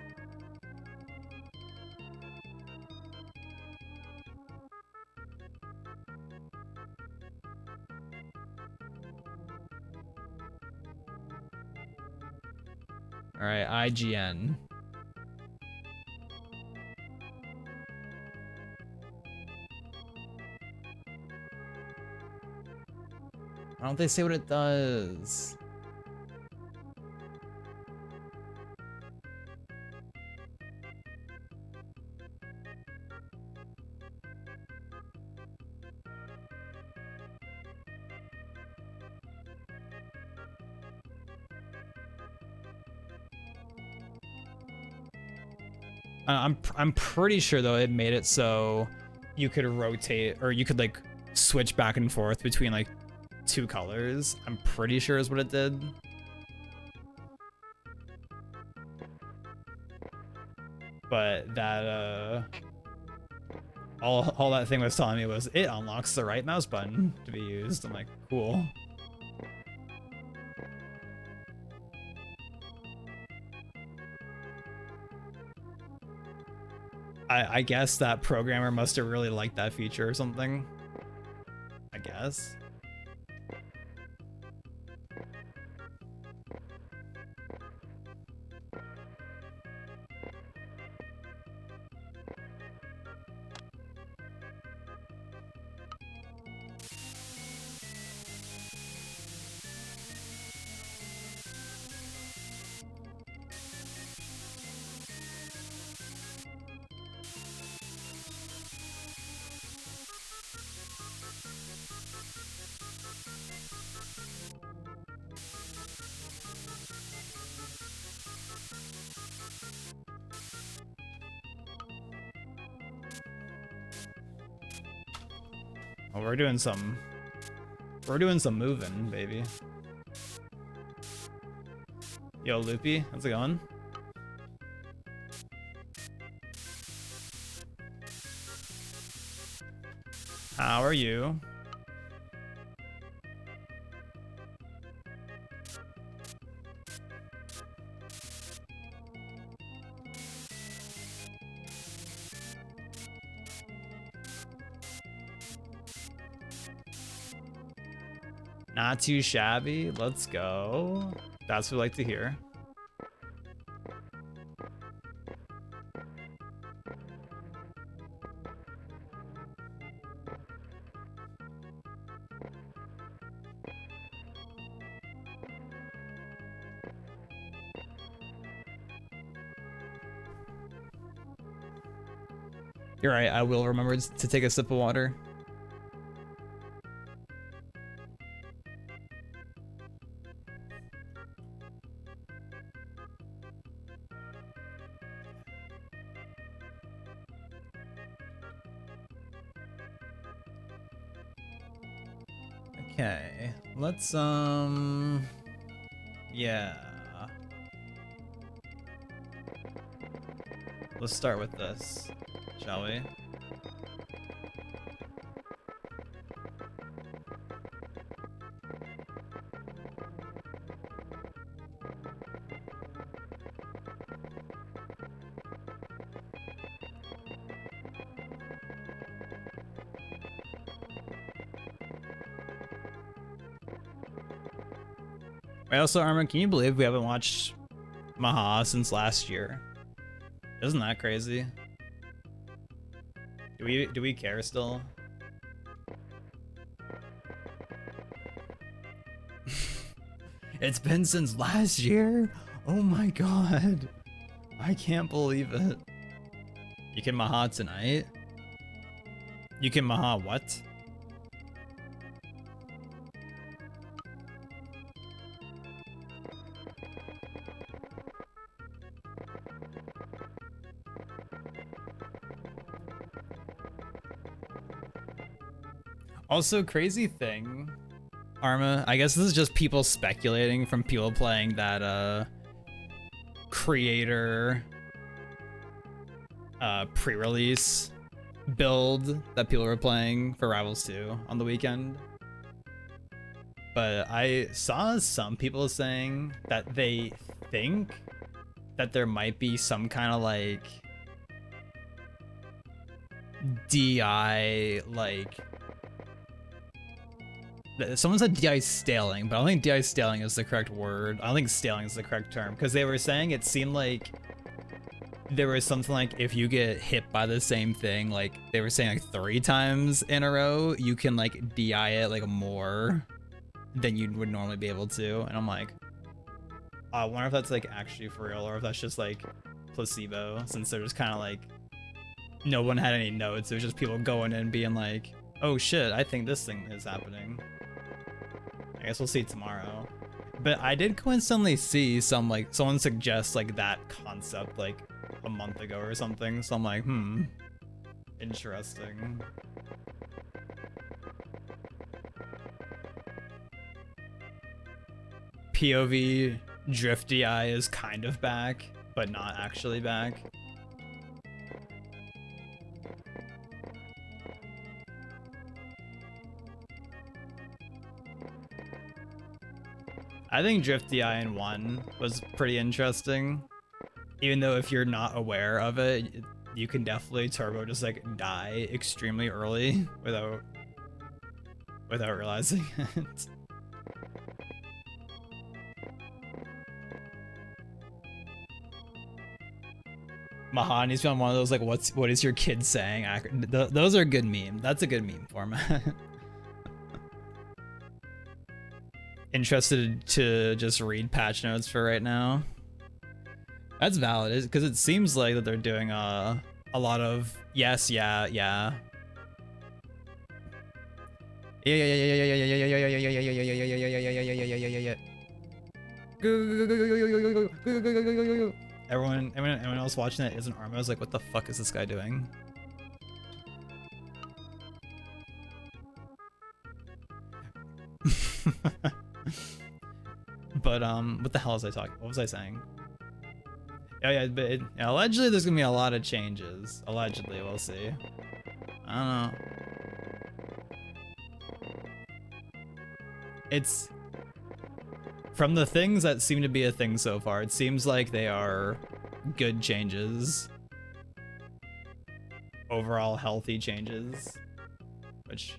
All right, IGN. Why don't they say what it does? I'm pretty sure though it made it so you could rotate or you could like switch back and forth between like two colors. I'm pretty sure is what it did. But that all that thing was telling me was it unlocks the right mouse button to be used. I'm like, cool. I guess that programmer must have really liked that feature or something. I guess. Oh, we're doing some moving, baby. Yo, Loopy, how's it going? How are you? Not too shabby. Let's go. That's what we like to hear. You're right. I will remember to take a sip of water. Okay, let's yeah. Let's start with this, shall we? Wait, also, Armin, can you believe we haven't watched Maha since last year? Isn't that crazy? Do we care still? It's been since last year? Oh my god. I can't believe it. You can Maha tonight? You can Maha what? Also, crazy thing, Arma, I guess this is just people speculating from people playing that creator pre-release build that people were playing for Rivals 2 on the weekend. But I saw some people saying that they think that there might be some kind of like DI like someone said DI staling, but I don't think DI staling is the correct word. I don't think staling is the correct term, because they were saying it seemed like there was something like if you get hit by the same thing, like they were saying like 3 times in a row, you can like DI it like more than you would normally be able to. And I'm like, I wonder if that's like actually for real, or if that's just like placebo, since they're just kind of like, no one had any notes. It was just people going in being like, oh shit, I think this thing is happening. I guess we'll see tomorrow. But I did coincidentally see some like someone suggest like that concept like a month ago or something. So I'm like, interesting. POV Drift DI is kind of back, but not actually back. I think Drift DI in 1 was pretty interesting. Even though if you're not aware of it, you can definitely turbo just like die extremely early without realizing it. Maha needs to be on one of those like what is your kid saying? Those are good memes. That's a good meme format. Interested to just read patch notes for right now. That's valid, because it seems like that they're doing a lot of yes, yeah, yeah. Everyone else watching it isn't Arma. I was like, what the fuck is this guy doing? But what the hell was I talking? What was I saying? Yeah, but allegedly there's gonna be a lot of changes. Allegedly, we'll see. I don't know. It's from the things that seem to be a thing so far. It seems like they are good changes. Overall healthy changes, which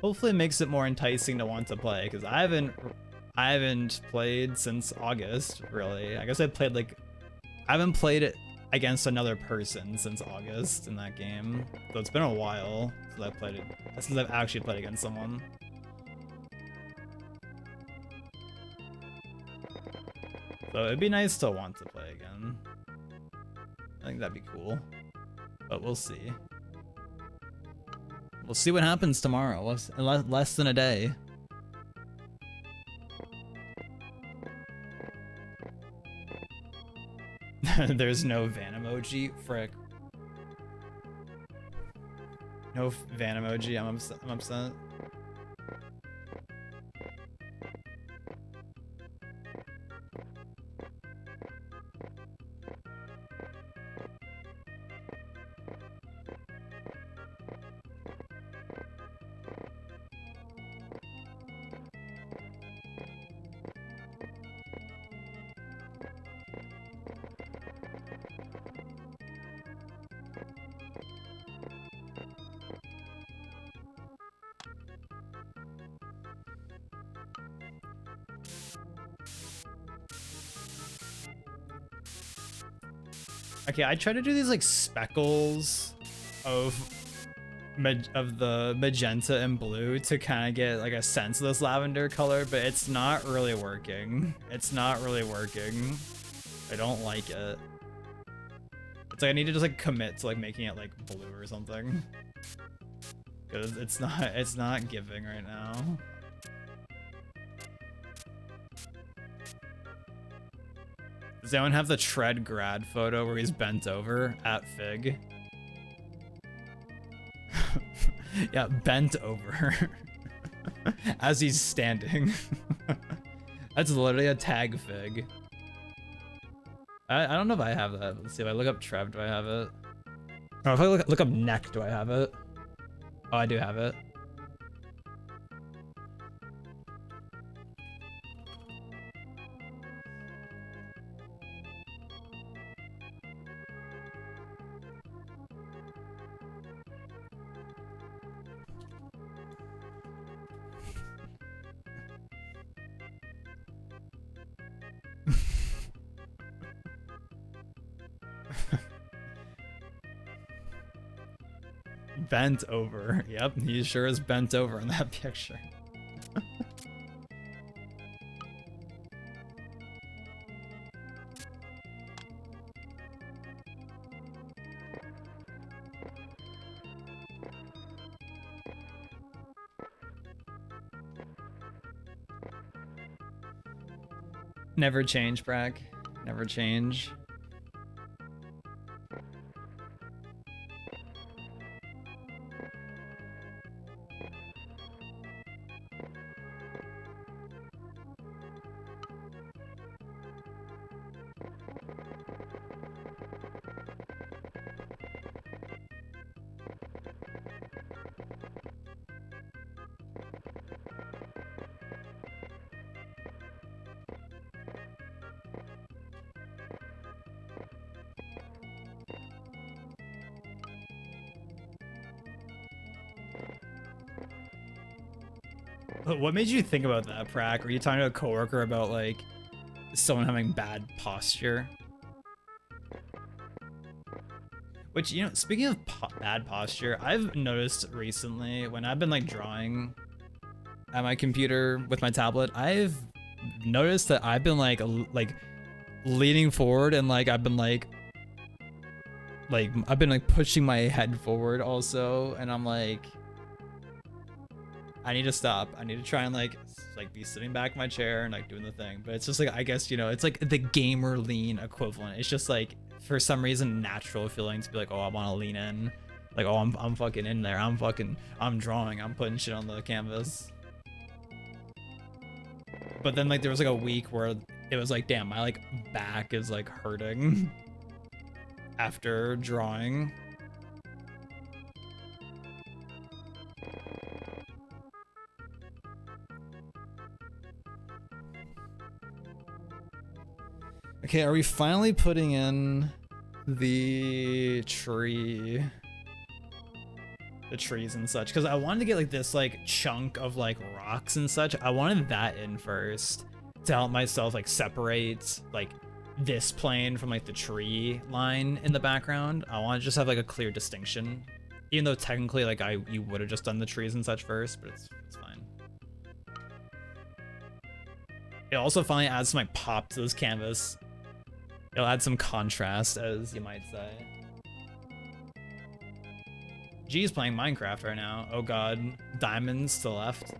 hopefully makes it more enticing to want to play, because I haven't played since August, really. I guess I haven't played it against another person since August in that game. So it's been a while since I've actually played against someone. So it'd be nice to want to play again. I think that'd be cool. But we'll see. We'll see what happens tomorrow. Less than a day. There's no van emoji? Frick. No van emoji? I'm upset. Okay, I try to do these like speckles of the magenta and blue to kind of get like a sense of this lavender color, but it's not really working. It's not really working. I don't like it. It's like I need to just like commit to like making it like blue or something. Because it's not giving right now. Does anyone have the Tread grad photo where he's bent over at Fig? Yeah, bent over. As he's standing. That's literally a tag Fig. I don't know if I have that. Let's see, if I look up Trev, do I have it? Oh, if I look up neck, do I have it? Oh, I do have it. Bent over. Yep, he sure is bent over in that picture. Never change, Brack. Never change. What made you think about that, Prack? Were you talking to a coworker about like someone having bad posture? Which, you know, speaking of bad posture, I've noticed recently when I've been like drawing at my computer with my tablet, I've noticed that I've been like leaning forward and like I've been like pushing my head forward also, and I'm like, I need to stop. I need to try and like be sitting back in my chair and like doing the thing. But it's just like, I guess, you know, it's like the gamer lean equivalent. It's just like for some reason natural feeling to be like, oh, I want to lean in. Like, oh, I'm fucking in there. I'm drawing. I'm putting shit on the canvas. But then like there was like a week where it was like, damn, my like back is like hurting after drawing. Okay, are we finally putting in the trees and such? Because I wanted to get like this like chunk of like rocks and such. I wanted that in first to help myself like separate like this plane from like the tree line in the background. I want to just have like a clear distinction, even though technically like you would have just done the trees and such first, but it's fine. It also finally adds some like pop to this canvas. It'll add some contrast, as you might say. G's playing Minecraft right now. Oh god. Diamonds to the left.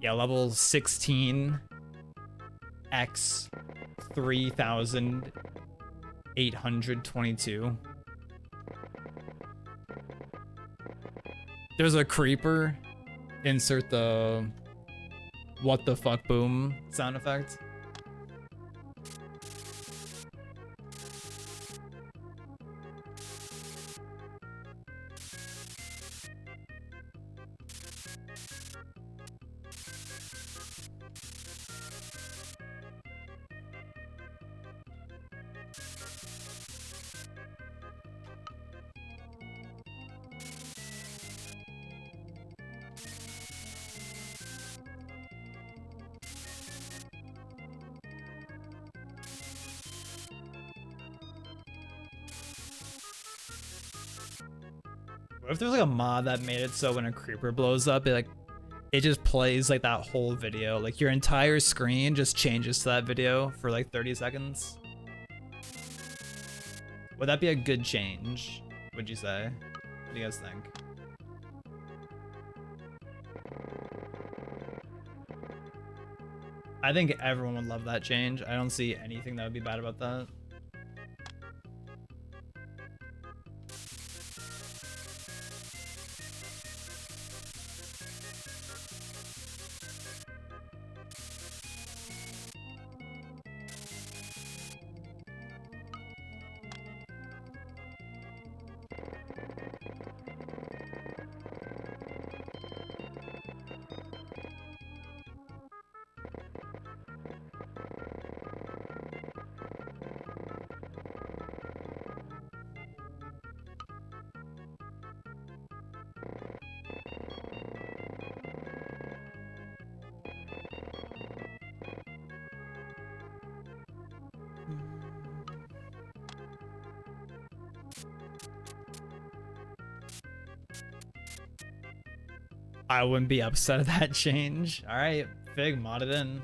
Yeah, level 16. X 3,822. There's a creeper. Insert the what the fuck boom sound effect. What if there's like a mod that made it so when a creeper blows up, it just plays like that whole video, like your entire screen just changes to that video for like 30 seconds? Would that be a good change, would you say? What do you guys think? I think everyone would love that change. I don't see anything that would be bad about that. I wouldn't be upset at that change. All right, Fig, mod it in.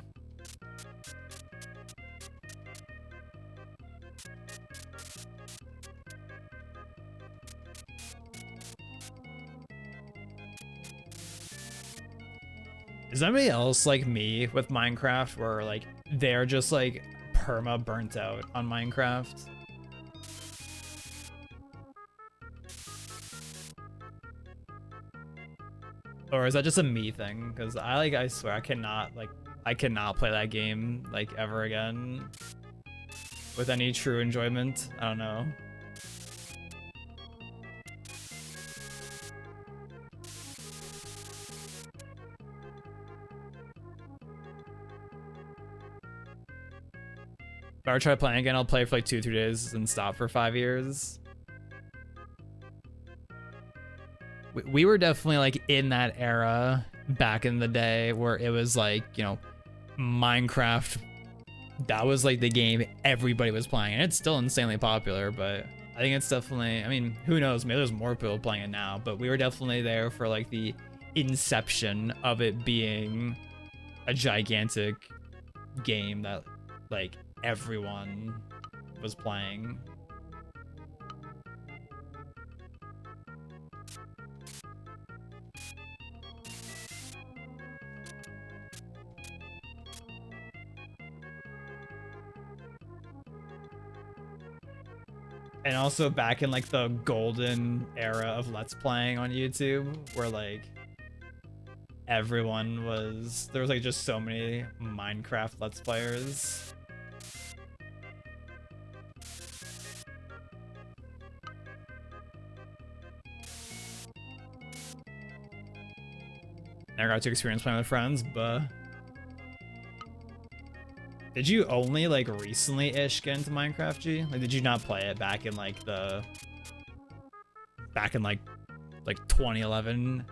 Is anybody else like me with Minecraft where like they're just like perma burnt out on Minecraft? Or is that just a me thing? Because I swear I cannot play that game like ever again with any true enjoyment. I don't know. If I ever try playing again, I'll play for like 2-3 days and stop for 5 years. We were definitely like in that era back in the day where it was like, you know, Minecraft, that was like the game everybody was playing, and it's still insanely popular, but I think it's definitely, I mean, who knows, maybe there's more people playing it now, but we were definitely there for like the inception of it being a gigantic game that like everyone was playing. And also back in like the golden era of Let's Playing on YouTube, where like everyone was, there was like just so many Minecraft Let's Players. Never got to experience playing with friends, but did you only like recently-ish get into Minecraft, G? Like, did you not play it back in like 2011,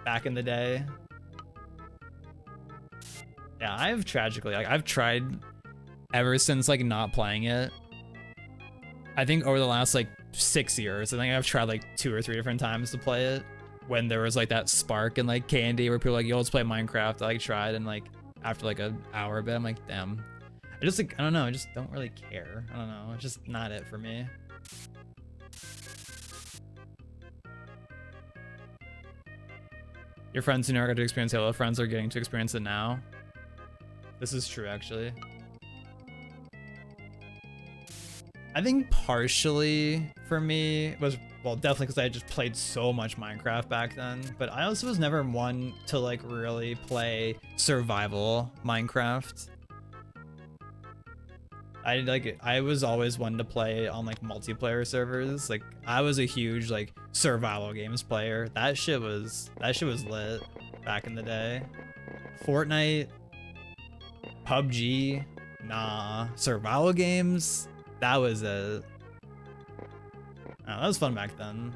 back in the day? Yeah, I've tragically, like, I've tried ever since like not playing it. I think over the last like 6 years, I think I've tried like 2 or 3 different times to play it. When there was like that spark and like candy where people were like, yo, let's play Minecraft. I like tried, and like after like an hour a bit, I'm like, damn. I just like, I don't know, I just don't really care. I don't know, it's just not it for me. Your friends who never got to experience Halo, friends are getting to experience it now. This is true, actually. I think partially for me was, well, definitely because I just played so much Minecraft back then, but I also was never one to like really play survival Minecraft. I was always one to play on like multiplayer servers. Like I was a huge like survival games player. That shit was lit back in the day. Fortnite, PUBG, nah. Survival games, that was it. Oh, that was fun back then.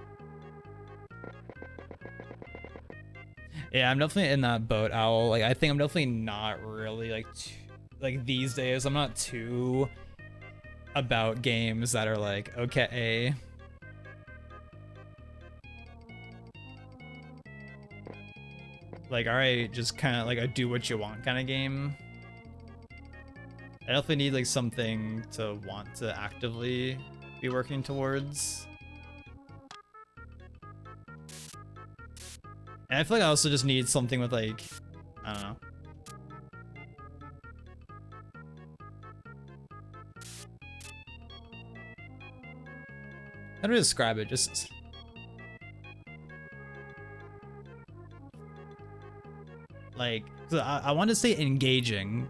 Yeah, I'm definitely in that boat, Owl. Like, I think I'm definitely not really like these days. I'm not too about games that are like, okay, like, all right, just kind of like a do what you want kind of game. I definitely need like something to want to actively be working towards. And I feel like I also just need something with like, I don't know. How do I describe it? Just like, so I want to say engaging,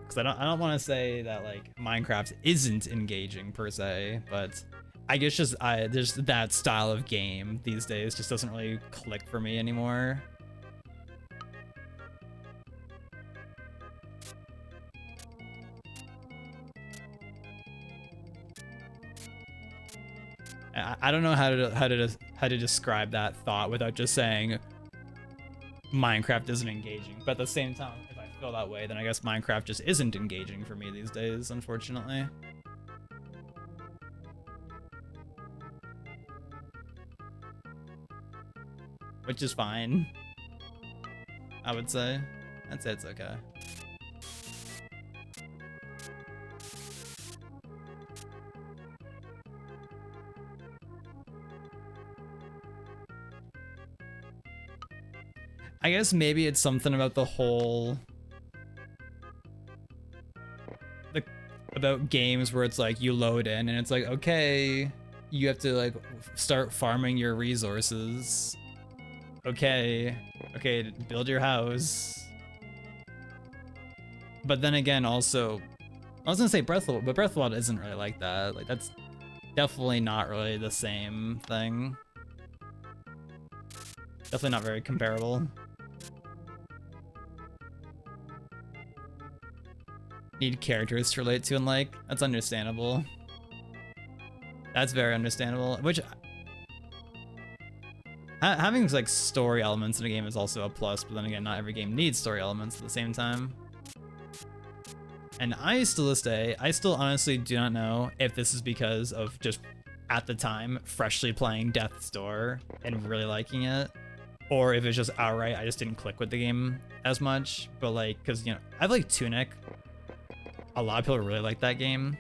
because I don't want to say that like Minecraft isn't engaging per se, but I guess just there's that style of game these days just doesn't really click for me anymore. I don't know how to describe that thought without just saying Minecraft isn't engaging. But at the same time, if I feel that way, then I guess Minecraft just isn't engaging for me these days, unfortunately. Which is fine, I would say. I'd say it's okay. I guess maybe it's something about the whole about games where it's like you load in and it's like, okay, you have to like start farming your resources. Okay, build your house. But then again, also, I was gonna say Breath of the Wild, but Breath of the Wild isn't really like that. Like that's definitely not really the same thing. Definitely not very comparable. Need characters to relate to and like. That's understandable. That's very understandable. Which having like story elements in a game is also a plus, but then again, not every game needs story elements at the same time. And I still honestly do not know if this is because of just at the time freshly playing Death's Door and really liking it, or if it's just outright I just didn't click with the game as much. But like, because you know, I've like Tunic. A lot of people really like that game,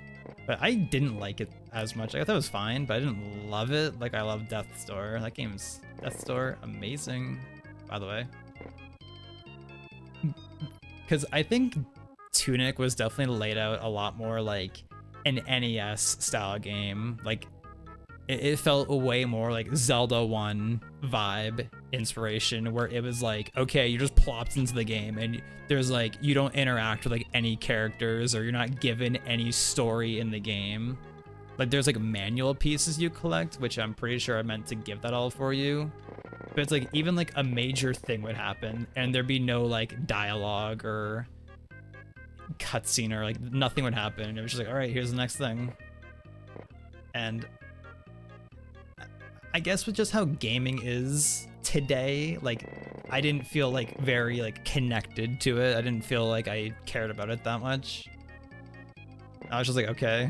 but I didn't like it as much. I thought it was fine, but I didn't love it like I love Death's Door. That game's Death's Door, amazing, by the way. Because I think Tunic was definitely laid out a lot more like an NES style game. Like it felt way more like Zelda 1 vibe inspiration, where it was like, okay, you're just plopped into the game and there's like, you don't interact with like any characters, or you're not given any story in the game. Like there's like manual pieces you collect, which I'm pretty sure are meant to give that all for you. But it's like, even like a major thing would happen and there'd be no like dialogue or cutscene, or like nothing would happen. It was just like, all right, here's the next thing. And I guess with just how gaming is today, like I didn't feel like very like connected to it. I didn't feel like I cared about it that much. I was just like, okay.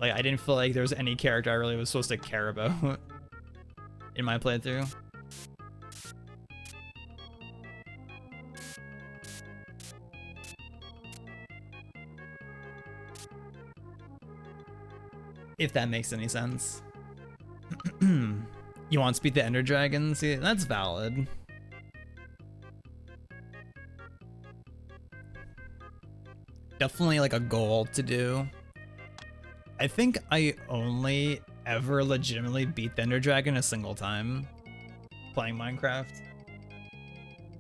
Like I didn't feel like there was any character I really was supposed to care about in my playthrough. If that makes any sense. You want to beat the Ender Dragon? See, that's valid. Definitely like a goal to do. I think I only ever legitimately beat the Ender Dragon a single time playing Minecraft.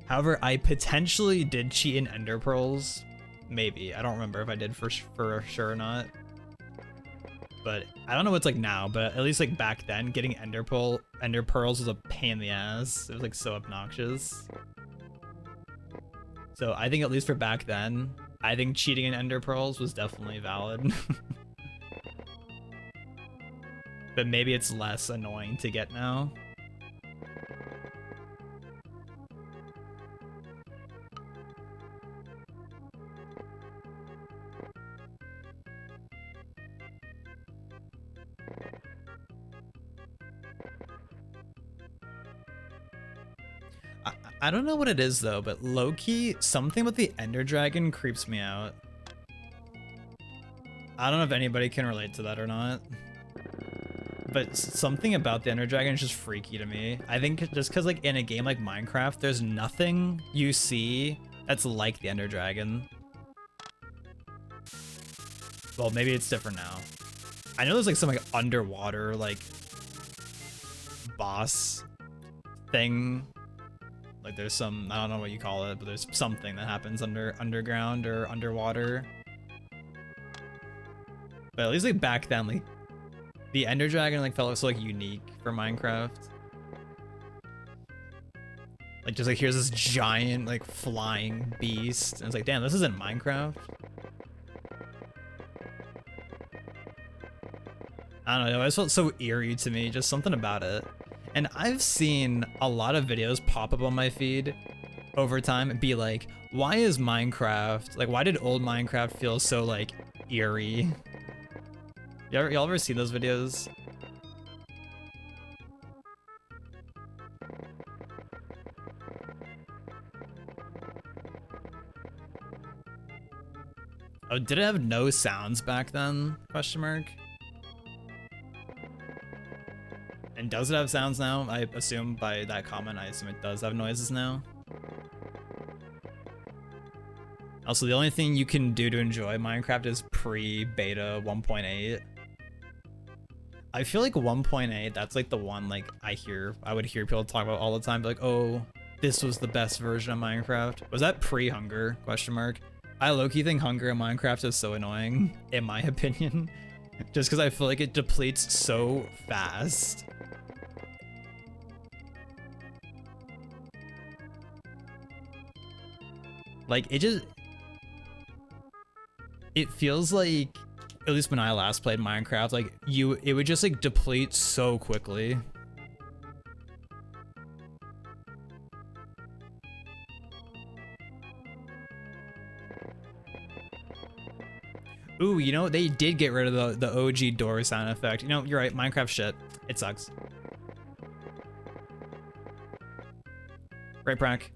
However, I potentially did cheat in Ender Pearls. Maybe. I don't remember if I did for sure or not. But I don't know what's like now, but at least like back then, getting Ender Pearls was a pain in the ass. It was like so obnoxious. So I think at least for back then, I think cheating in Ender Pearls was definitely valid. But maybe it's less annoying to get now. I don't know what it is though, but low-key, something with the Ender Dragon creeps me out. I don't know if anybody can relate to that or not, but something about the Ender Dragon is just freaky to me. I think just because like in a game like Minecraft, there's nothing you see that's like the Ender Dragon. Well, maybe it's different now. I know there's like some like underwater like boss thing. Like there's some, I don't know what you call it, but there's something that happens underground or underwater. But at least like back then, like the Ender Dragon like felt so like unique for Minecraft. Like just like here's this giant like flying beast, and it's like, damn, this isn't Minecraft. I don't know, it always felt so eerie to me, just something about it. And I've seen a lot of videos pop up on my feed over time and be like, why is Minecraft, like why did old Minecraft feel so like eerie? Y'all ever see those videos? Oh, did it have no sounds back then? Question mark. And does it have sounds now? I assume by that comment, I assume it does have noises now. Also, the only thing you can do to enjoy Minecraft is pre-beta 1.8. I feel like 1.8, that's like the one like I would hear people talk about all the time, like, oh, this was the best version of Minecraft. Was that pre-Hunger? Question mark. I low-key think Hunger in Minecraft is so annoying, in my opinion. Just because I feel like it depletes so fast. Like, it feels like, at least when I last played Minecraft, like it would just like deplete so quickly. Ooh, you know, they did get rid of the OG door sound effect. You know, you're right, Minecraft shit. It sucks. Right, Prank?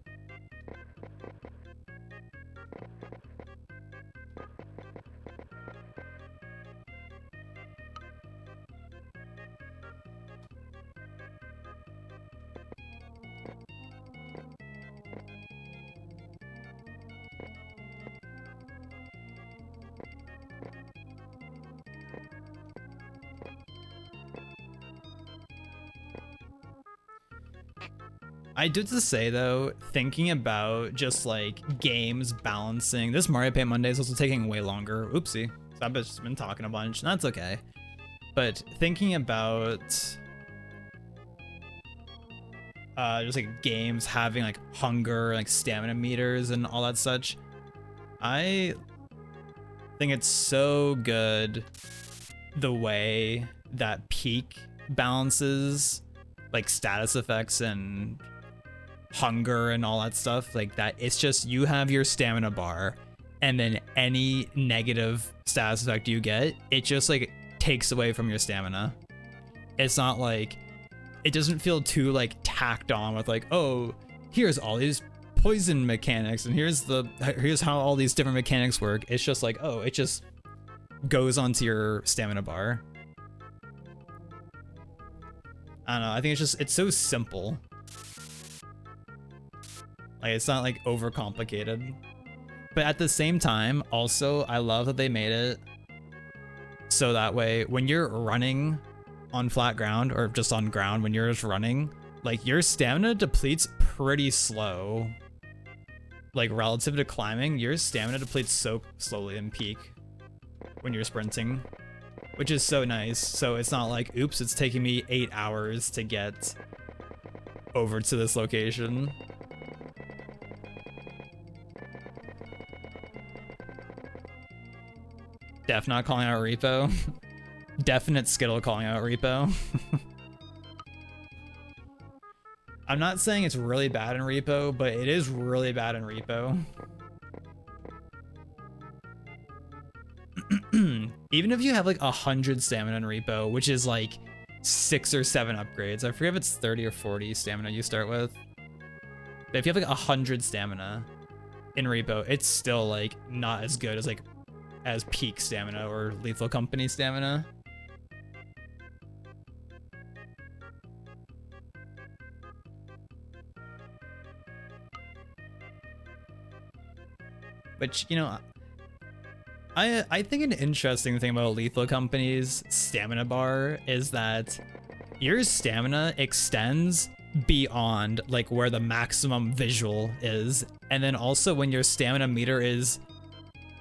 I do have to say though, thinking about just like games balancing, this Mario Paint Monday is also taking way longer. Oopsie. So I've just been talking a bunch, and that's okay. But thinking about just like games having like hunger, like stamina meters and all that such, I think it's so good the way that Peak balances like status effects and hunger and all that stuff, like that. It's just you have your stamina bar, and then any negative status effect you get, it just like takes away from your stamina. It's not like, it doesn't feel too like tacked on with like, oh, here's all these poison mechanics and here's how all these different mechanics work. It's just like, oh, it just goes onto your stamina bar. I don't know, I think it's so simple. Like, it's not like overcomplicated. But at the same time, also, I love that they made it so that way when you're running on flat ground, or just on ground, when you're just running, like your stamina depletes pretty slow. Like relative to climbing, your stamina depletes so slowly in Peak when you're sprinting, which is so nice. So it's not like, oops, it's taking me 8 hours to get over to this location. Def not calling out Repo. Definite Skittle calling out Repo. I'm not saying it's really bad in Repo, but it is really bad in Repo. Even if you have like 100 stamina in Repo, which is like 6 or 7 upgrades. I forget if it's 30 or 40 stamina you start with. But if you have like 100 stamina in repo, it's still like not as good as like as peak stamina or Lethal Company stamina. But you know, I think an interesting thing about Lethal Company's stamina bar is that your stamina extends beyond like where the maximum visual is, and then also when your stamina meter is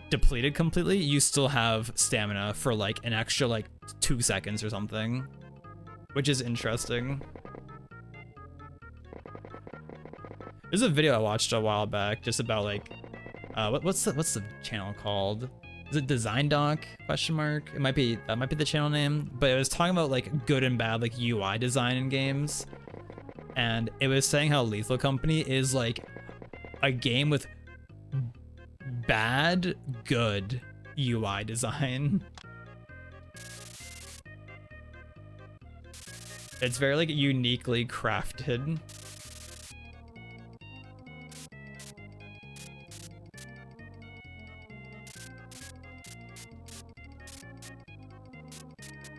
depleted completely, you still have stamina for like an extra like 2 seconds or something, which is interesting. There's a video I watched a while back just about like what's the channel called? Is it Design Doc ? It might be, that might be the channel name, but it was talking about like good and bad like UI design in games, and it was saying how Lethal Company is like a game with bad good UI design. It's very like uniquely crafted.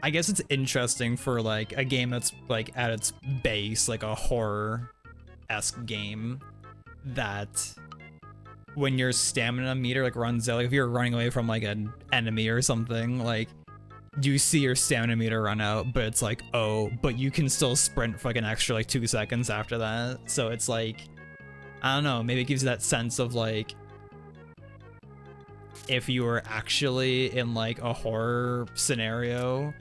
I guess it's interesting for like a game that's like at its base like a horror-esque game, that when your stamina meter like runs out, like if you're running away from like an enemy or something, like you see your stamina meter run out, but it's like, oh, but you can still sprint for like an extra like 2 seconds after that. So it's like, I don't know, maybe it gives you that sense of like, if you were actually in like a horror scenario,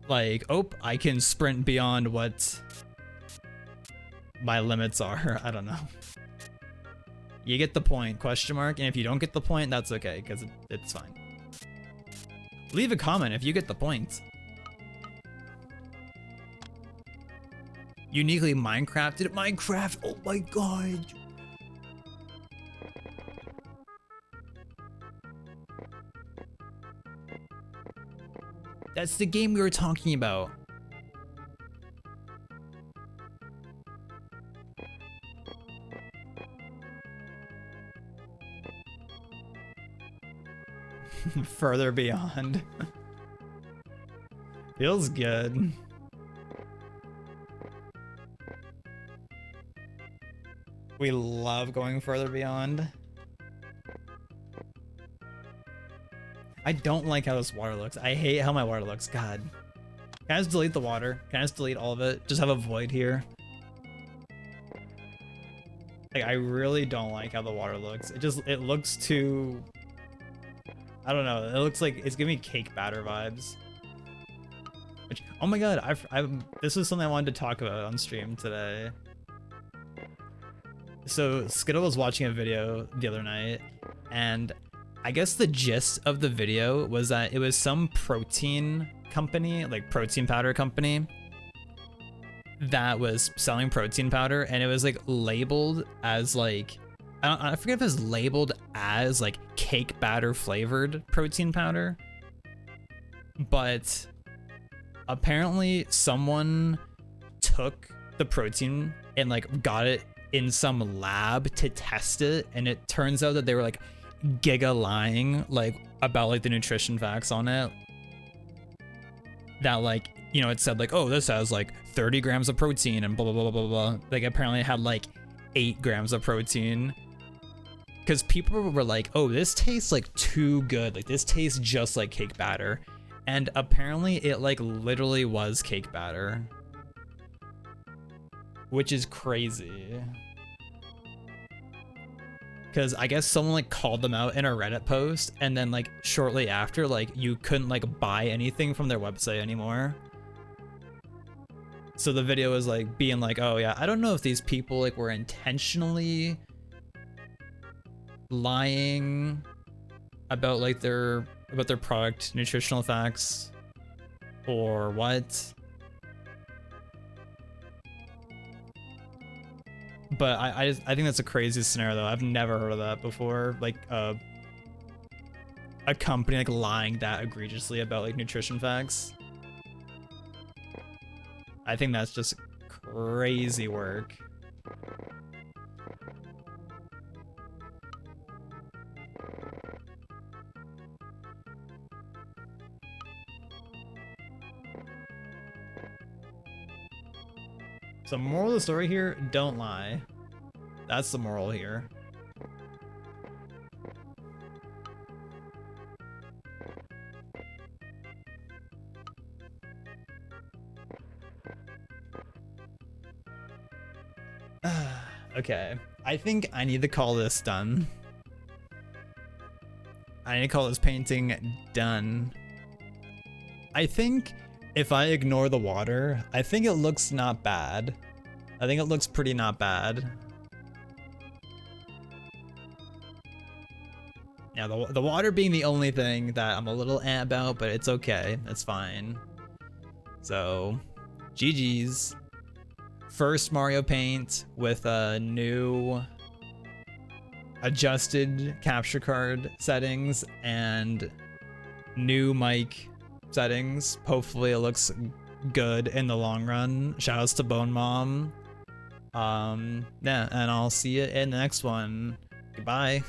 like, oh, I can sprint beyond what my limits are. I don't know. You get the point, question mark, and if you don't get the point, that's okay, because it's fine. Leave a comment if you get the point. Uniquely Minecrafted? Minecraft, oh my god! That's the game we were talking about. Further Beyond. Feels good. We love going Further Beyond. I don't like how this water looks. I hate how my water looks. God. Can I just delete the water? Can I just delete all of it? Just have a void here. Like, I really don't like how the water looks. It looks too... I don't know. It looks like it's giving me cake batter vibes. Which, oh my god, this is something I wanted to talk about on stream today. So Skittle was watching a video the other night, and I guess the gist of the video was that it was some protein company, like protein powder company, that was selling protein powder, and it was like labeled as like, I forget if it was labeled as like cake batter flavored protein powder, but apparently someone took the protein and like got it in some lab to test it, and it turns out that they were like giga lying like about like the nutrition facts on it, that like, you know, it said like, oh, this has like 30 grams of protein and blah blah blah blah blah. Like apparently it had like 8 grams of protein, because people were like, oh, this tastes like too good, like this tastes just like cake batter, and apparently it like literally was cake batter, which is crazy. Because I guess someone like called them out in a Reddit post, and then like shortly after, like you couldn't like buy anything from their website anymore. So the video was like being like, oh yeah, I don't know if these people like were intentionally lying about like their product nutritional facts or what. But I think that's a crazy scenario though. I've never heard of that before. Like a company like lying that egregiously about like nutrition facts. I think that's just crazy work. So moral of the story here, don't lie. That's the moral here. Okay, I think I need to call this done. I need to call this painting done. I think if I ignore the water, I think it looks not bad. I think it looks pretty not bad. Yeah, the water being the only thing that I'm a little about, but it's okay. It's fine. So, GG's. First Mario Paint with a new adjusted capture card settings and new mic settings. Hopefully it looks good in the long run. Shoutouts to Bone Mom. Yeah, and I'll see you in the next one. Goodbye.